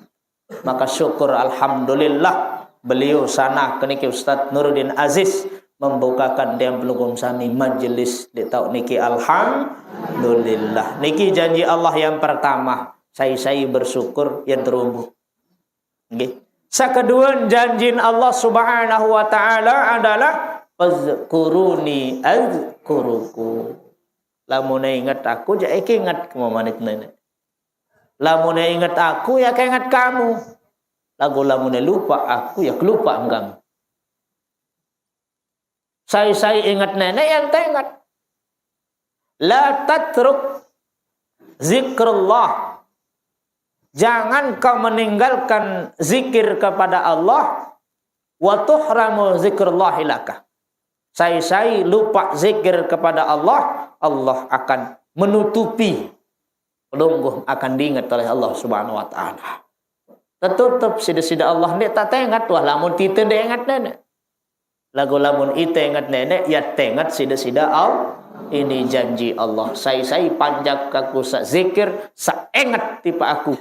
Maka syukur alhamdulillah beliau sana keniki Ustaz Nuruddin Aziz membukakan diam pelugum sami majelis di tahun niki alhamdulillah. Niki janji Allah yang pertama, saya bersyukur yang terumbu. Nggih. Sekedua janji Allah Subhanahu wa taala adalah fazkuruni azkuruku. Lamun ingat aku ja ingat kamu manit nenek. Lamun ingat aku ya ingat kamu. Lamun lupa aku ya lupa engkang. Saya ingat nenek yang ingat. La tatruk zikrullah. Jangan kau meninggalkan zikir kepada Allah wa tuhramu zikrullah laka. Saya lupa zikir kepada Allah, Allah akan menutupi pelungguh akan diingat oleh Allah Subhanahu wa taala. Tertutup sida-sida Allah ni tak ingat wah lamun tite dia ingat nenek. Lagu lamun ite ingat nenek ya ingat sida-sida Allah. Ini janji Allah. Saya panjang aku sa zikir, sa ingat tipa aku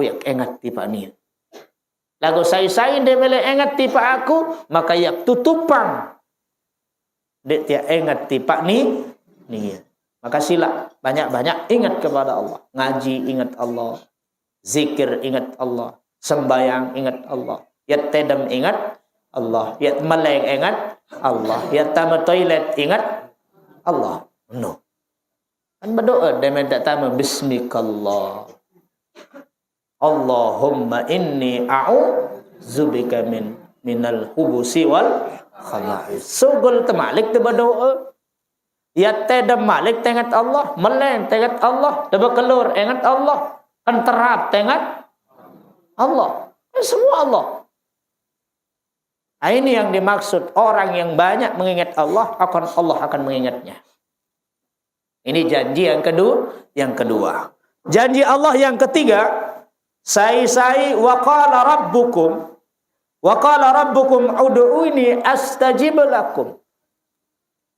yang ingat tipa ni. Lagu saya dia mele ingat tipa aku, maka yak tutupang. Dek dia ingat tipa ni. Maka sila banyak-banyak ingat kepada Allah. Ngaji ingat Allah. Zikir ingat Allah. Sembayang ingat Allah. Yat tedam ingat Allah. Yat meleng ingat Allah. Yat tamat toilet ingat Allah. No. Kan berdoa dan minta tamu bismikallah. Allahumma inni a'udzubika minal hubusi wal khaba'is. Sugul temalik tu berdoa. Ya tedam malik tengat Allah, meleng tengat Allah, deba kelur ingat Allah, kan terap tengat Allah. Semua Allah. Nah, ini yang dimaksud orang yang banyak mengingat Allah akan mengingatnya. Ini janji yang kedua. Janji Allah yang ketiga, sai wa qala rabbukum ud'uni astajib lakum.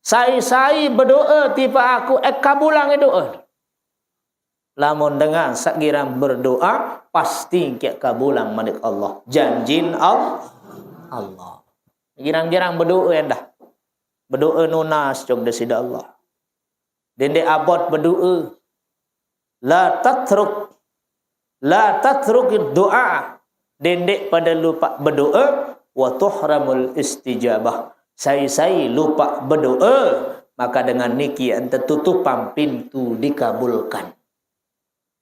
Sai berdoa tiba aku kabulang doa. Lamun dengan sakiram berdoa pasti kiak kabulang manik Allah. Janjin Allah. Girang-girang berdoa dah. Berdoa nunas jog desida Allah. Dende abad berdoa. La tatruk doa. Dende pada lupa berdoa. Wa tuhramul istijabah. Saya lupa berdoa. Maka dengan niki ente tutupan pintu dikabulkan.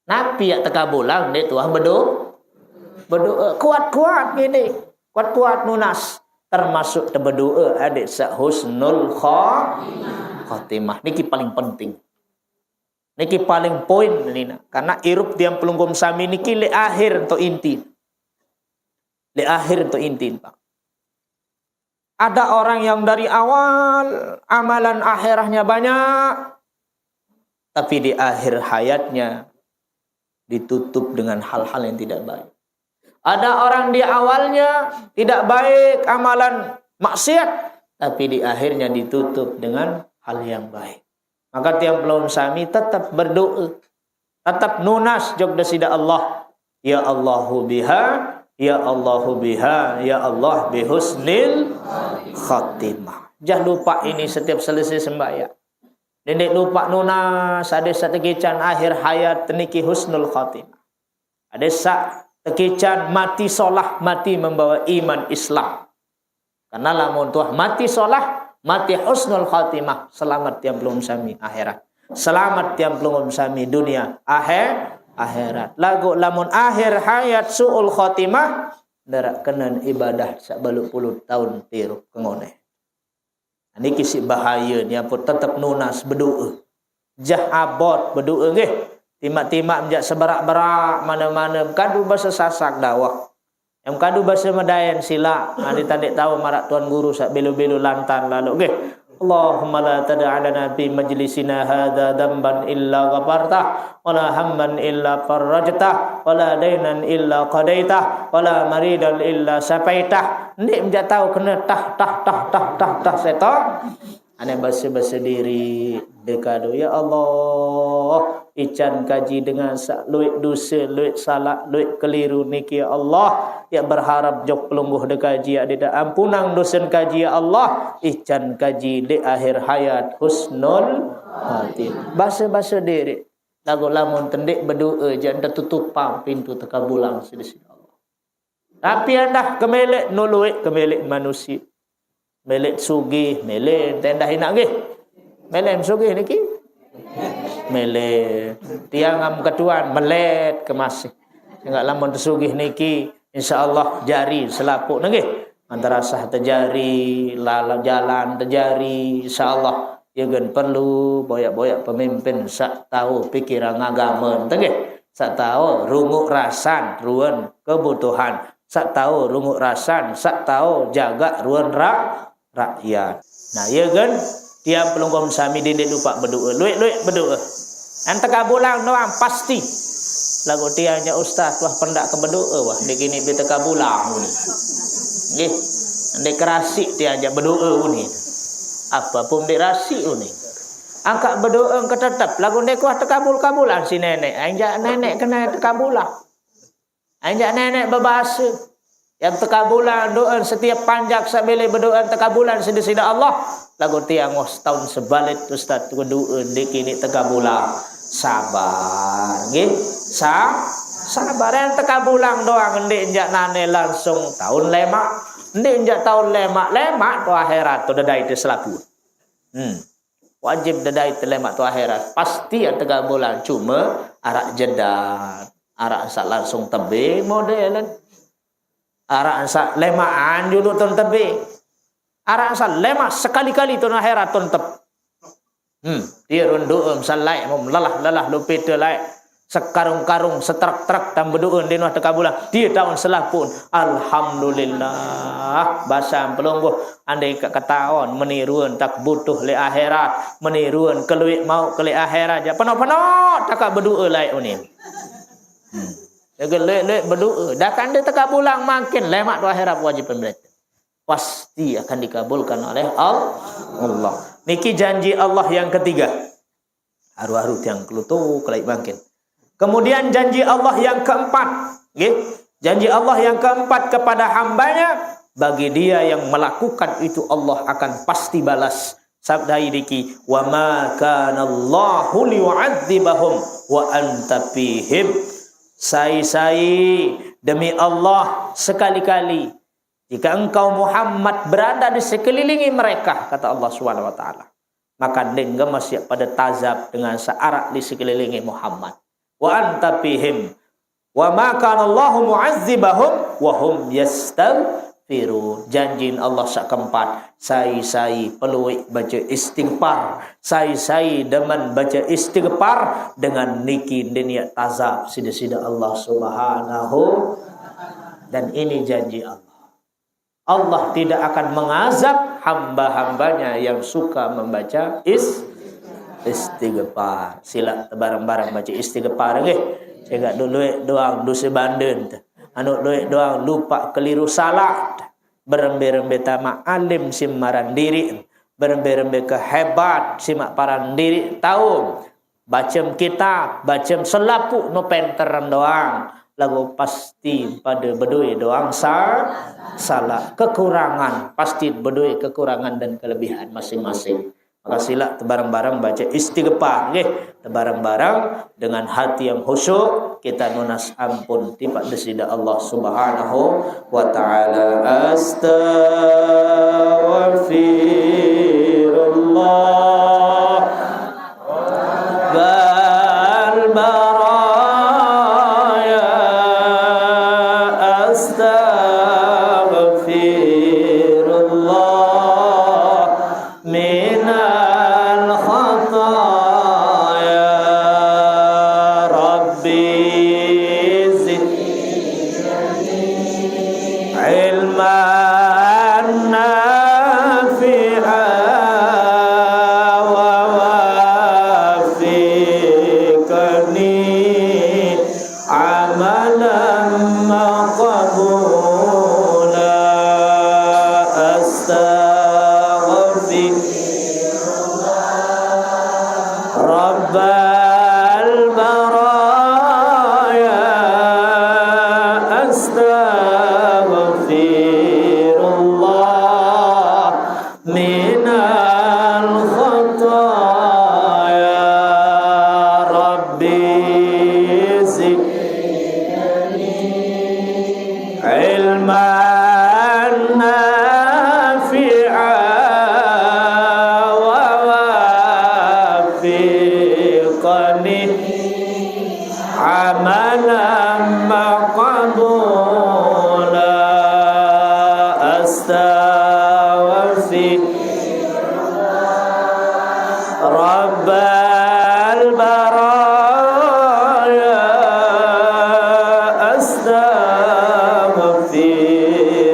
Nabi yang terkabulang dia tuah berdoa. Kuat-kuat gini. Kuat-kuat nunas. Termasuk berdoa adik husnul khatimah. Niki paling penting. Niki paling poin nina. Karena irup diam pelunggum sami niki le akhir untuk inti. Le akhir untuk inti, Pak. Ada orang yang dari awal amalan akhirahnya banyak. Tapi di akhir hayatnya ditutup dengan hal-hal yang tidak baik. Ada orang di awalnya tidak baik amalan maksiat. Tapi di akhirnya ditutup dengan hal yang baik. Maka tiap pelun sami tetap berdoa. Tetap nunas jog desida Allah. Ya Allahu biha. Ya Allahu biha. Ya Allah bihusnil khatimah. Jangan lupa ini setiap selesai sembahyang. Dendek lupa nunas. Ada satekican akhir hayat teniki husnul khatimah. Ada satekican mati solah. Mati membawa iman Islam. Karena lamun tuah mati solah. Mati husnul khatimah. Selamat tiang belum sami akhirat. Selamat tiang belum sami dunia akhirat. Lagu lamun akhir hayat suul khotimah darak kenan ibadah sak 80 tahun tiru kengone. Niki si bahaya ni pun tetap nunas berdoa. Jah abot berdoa nggih. Timak-timak menjak seberak-berak mana-mana kadu bahasa sasak dawak. Yang kadu bahasa Medayan sila. Adi tadik tahu marak tuan guru sak belu-belu lantan lalu nggih. Allahumma la tada' lana fi majlisina hadza dhanban illa ghafartah wa la hamman illa farajtah wa la dainan illa qadaitah wa la maridan illa safaitah. Ndik menjak tahu kena tah setan. Ane bahasa diri dekado ya Allah ican kaji dengan luit dosa luit salah luit keliru niki ya Allah ya berharap jok pelungguh dekaji ada ampunang dosen kaji ya Allah ican kaji di akhir hayat husnul hati bahasa diri lagu lamun tendik berdoa jangan tertutup pintu tekabulang sedisi Allah tapi anda kemelek nuluit kemelek manusia melek sugih, melek tendah hinak nggih. Melek sugih niki. Melek tiang am ketuan melet kemasih. Enggak lamun sugih niki insyaallah jari selapuk nggih. Antara sah terjari, lalang jalan terjari insyaallah ya gen perlu boyak-boyak pemimpin sak tahu pikiran agama nggih. Sak tahu runguk rasan ruan kebutuhan. Sak tahu runguk rasan, sak tahu jaga ruan rakyat. Nah, ya kan tiap pelungkong sami dinding lupa berdoa. Luik berdoa. Anta kabulang doang pasti. Lagu tianya ustaz wah pendak ke berdoa wah dikini bi tekabulang ni. Nggih. Ndek kerasi tianya berdoa ni. Apapun dirasi ni. Angkat berdoa ke tetap lagu ndek wah tekabul-kabulan si nenek. Anjak nenek kena tekabulang. Anjak nenek berbahasa yang tekabulan doa setiap panjak sambil berdoa tekabulan sedesida Allah lagu tiang was tahun sebalik ustaz berdoa dikini tekabulan sabar nggih sabar yang tekabulan doang ndik njak nane langsung tahun lemak ndik njak tahun lemak tu akhirat tu dadai tu selaku wajib dadai tu lemak tu akhirat pasti yang tekabulan cuma arak jedat arak sak langsung tebe modelan arak sak lemaan dulu ton tebe. Arak sak lemak sekali-kali ton akhirat ton teb. Dia runduum salai mom lelah lupit lai. Sekarung-karung setrak-trak tam berdoa di nuh tekabulan. Dia tahun selapun. Alhamdulillah. Basam pelungguh andai kataon meniruan tak butuh le akhirat, meniruan keluit mau ke le akhirat aja. Penuh-penuh tak berdoa lai unin. Jaga lek berdoa. Dah kan dia terkabulang makin lemak tu akhirat wajib pembelajaran. Pasti akan dikabulkan oleh Allah. Niki janji Allah yang ketiga. Haru-haru tiang kelutu kelai makin. Kemudian janji Allah yang keempat. Okay? Janji Allah yang keempat kepada hambanya. Bagi dia yang melakukan itu Allah akan pasti balas. Sabda diki. Wa ma kana Allahu liyu'adzibahum wa anta fihim. Sai demi Allah sekali-kali jika engkau Muhammad berada di sekelilingi mereka kata Allah Subhanahu wa taala maka denggam masih pada tazab dengan searak di sekelilingi Muhammad wa anta fihim wa ma kana Allahu mu'adzibahum wa hum yastaghfirun janjin Allah sak keempat sai peluik baca istighfar sai demen baca istighfar dengan niki dunia tazab sida-sida Allah Subhanahu dan ini janji Allah tidak akan mengazab hamba-hambanya yang suka membaca istighfar sila bareng-bareng baca istighfar nggih saya dulu doang dosa bandeun anu doang lupa keliru salah berembe-rembe tama alim simaran diri berembe-rembe kehebat simak paran diri tahu bacem kitab bacem selapuk no penteran doang lagu pasti pada bedui doang salah kekurangan pasti bedui kekurangan dan kelebihan masing-masing maka sila bareng-bareng baca istighfar nggih bareng-bareng dengan hati yang khusyuk kita nunas ampun tiba desida Allah Subhanahu wa taala astaghfirullah wal عملا مقبولا أستغفر رب البرايا أستغفر الله من الخطايا ربي علما نافعا ووفقني عملا مقبولا أستغفر رب البرايا أستغفر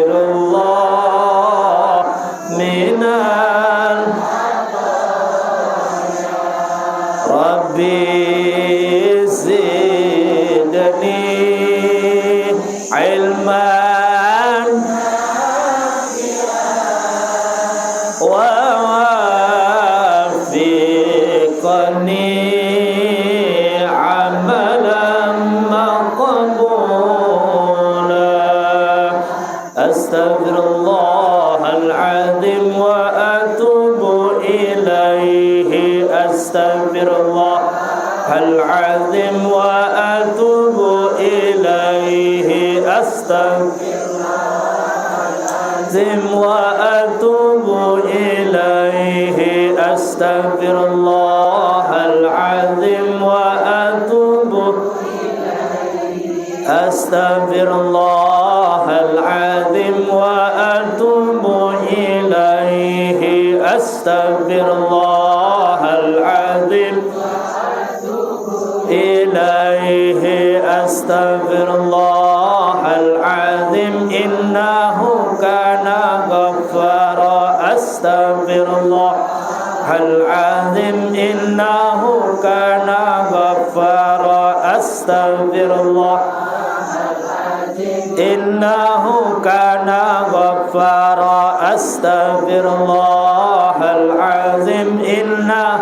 الله من ربي زدني علما ووفقني عملا مقبولا أستغفر الله العظيم وأتوب إليه أستغفر الله العظيم وأتوب إليه أستغفر وأتوب إليه أستغفر الله العظيم وأتوب أستغفر الله العظيم وأتوب إليه أستغفر الله العظيم إليه أستغفر الله العظيم إنه كان غفارا أستغفر الله العظيم إنه كان غفارا أستغفر الله إنه كان غفارا أستغفر الله العظيم إنه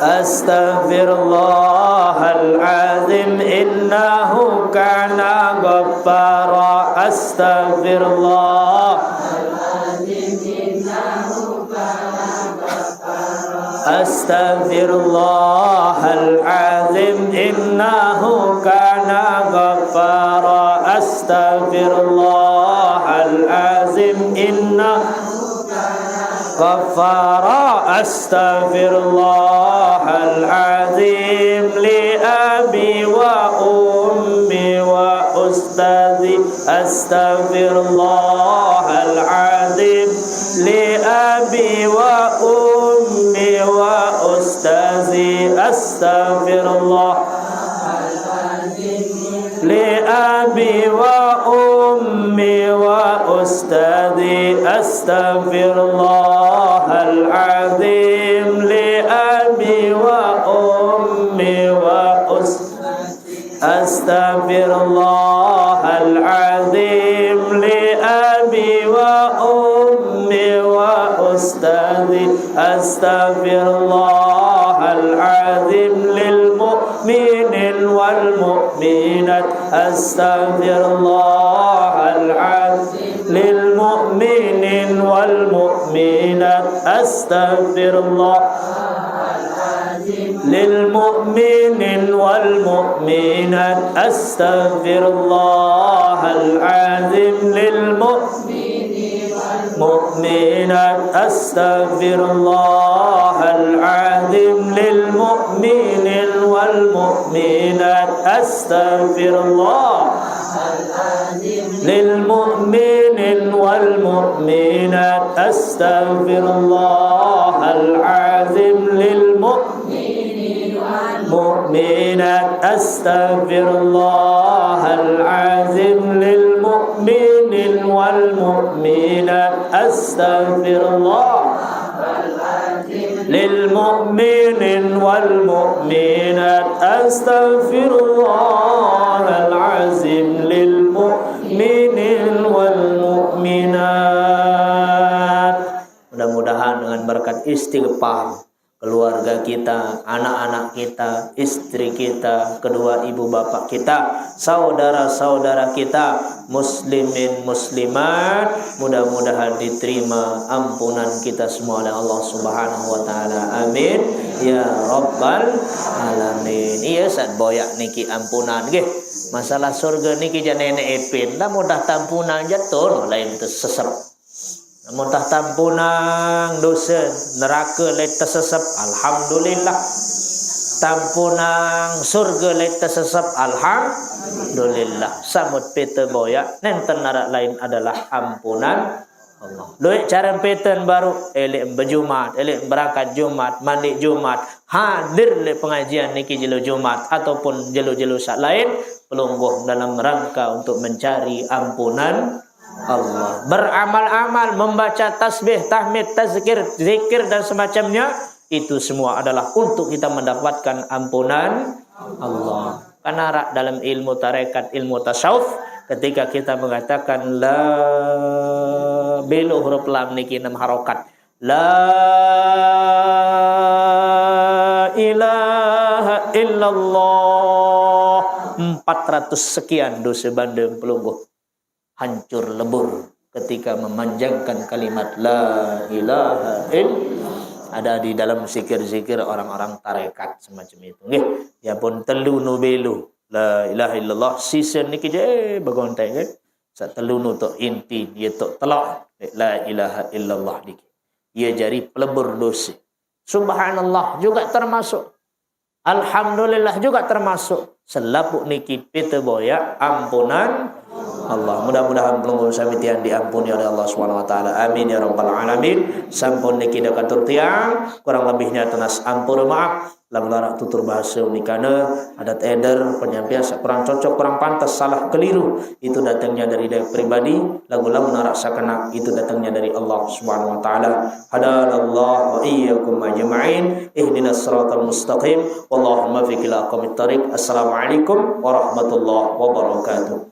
أستغفر الله العظيم إنه كان غفارا أستغفر الله أستغفر الله العظيم إنه كان غفارا أستغفر الله العظيم إنه غفارا أستغفر الله العظيم لأبي وأمي وأستاذي أستغفر الله العظيم لأبي وأمي وأستاذي أستغفر الله لأبي وأمي وأستاذي أستغفر الله العظيم لأبي وأمي وأستاذي أستغفر الله العظيم لأبي وأمي وأستاذي أستغفر الله العظيم للمؤمنين والمؤمنات أستغفر الله العظيم للمؤمنين والمؤمنات أستغفر الله للمؤمنين والمؤمنات أستغفر الله العظيم للمؤمنين والمؤمنات أستغفر الله العظيم للمؤمنين والمؤمنات أستغفر الله للمؤمنين والمؤمنات أستغفر الله العظيم للمؤمنين والمؤمنات أستغفر الله العظيم للمؤمنين والمؤمنات أستغفر الله للمؤمنين والمؤمنات أستغفر الله العظيم للمؤمنين والمؤمنات. Mudah-mudahan dengan berkat istighfar keluarga kita, anak-anak kita, istri kita, kedua ibu bapak kita, saudara-saudara kita, muslimin muslimat, mudah-mudahan diterima ampunan kita semua oleh Allah Subhanahu wa taala. Amin ya rabbal alamin. Iya sad boyak niki ampunan nggih. Masalah surga niki janene epin, dah mudah tampunan jatuh lain tersesep. Muntah tampunang dosa neraka let tersesep, alhamdulillah. Tampunang surga let tersesep, alhamdulillah. Samut peta boyak nenten narak lain adalah ampunan Allah. Duit cara peten baru elek berjumat, elek berangkat Jumat, mandi Jumat, hadir le pengajian niki jelu Jumat ataupun jelu-jelu sak lain pelungguh dalam rangka untuk mencari ampunan Allah. Beramal-amal, membaca tasbih, tahmid, tazkir, zikir dan semacamnya, itu semua adalah untuk kita mendapatkan ampunan Allah. Karena dalam ilmu tarekat, ilmu tasawuf, ketika kita mengatakan la belu huruf lam niki 6 harokat, la ilaha illallah, 400 sekian dosa banding pelungguh hancur lebur ketika memanjangkan kalimat la ilaha illallah. Ada di dalam zikir-zikir orang-orang tarekat semacam itu nggih. Ya pun telu nu belu la ilaha illallah season niki je bagontai nggih. Sak telu nu tok inti dia tok telak la ilaha illallah niki. Ia jadi pelebur dosa. Subhanallah juga termasuk. Alhamdulillah juga termasuk. Selapuk niki pita boya ampunan Allah. Mudah-mudahan pelungguh samitian diampuni oleh Allah Subhanahu wa taala. Amin ya rabbal alamin. Sampun niki dekatur tiang, kurang lebihnya tenas ampun maaf. Lamun tutur bahasa unikana, adat eder, penyampaian kurang cocok, kurang pantas, salah keliru, itu datangnya dari diri pribadi. Lagu-lagu narak sakana itu datangnya dari Allah Subhanahu wa taala. Hadanallahu wa iyyakum ajma'in. Ihdinas siratal mustaqim. Wallahumma fi ila aqwamit thariq. Assalamualaikum warahmatullahi wabarakatuh.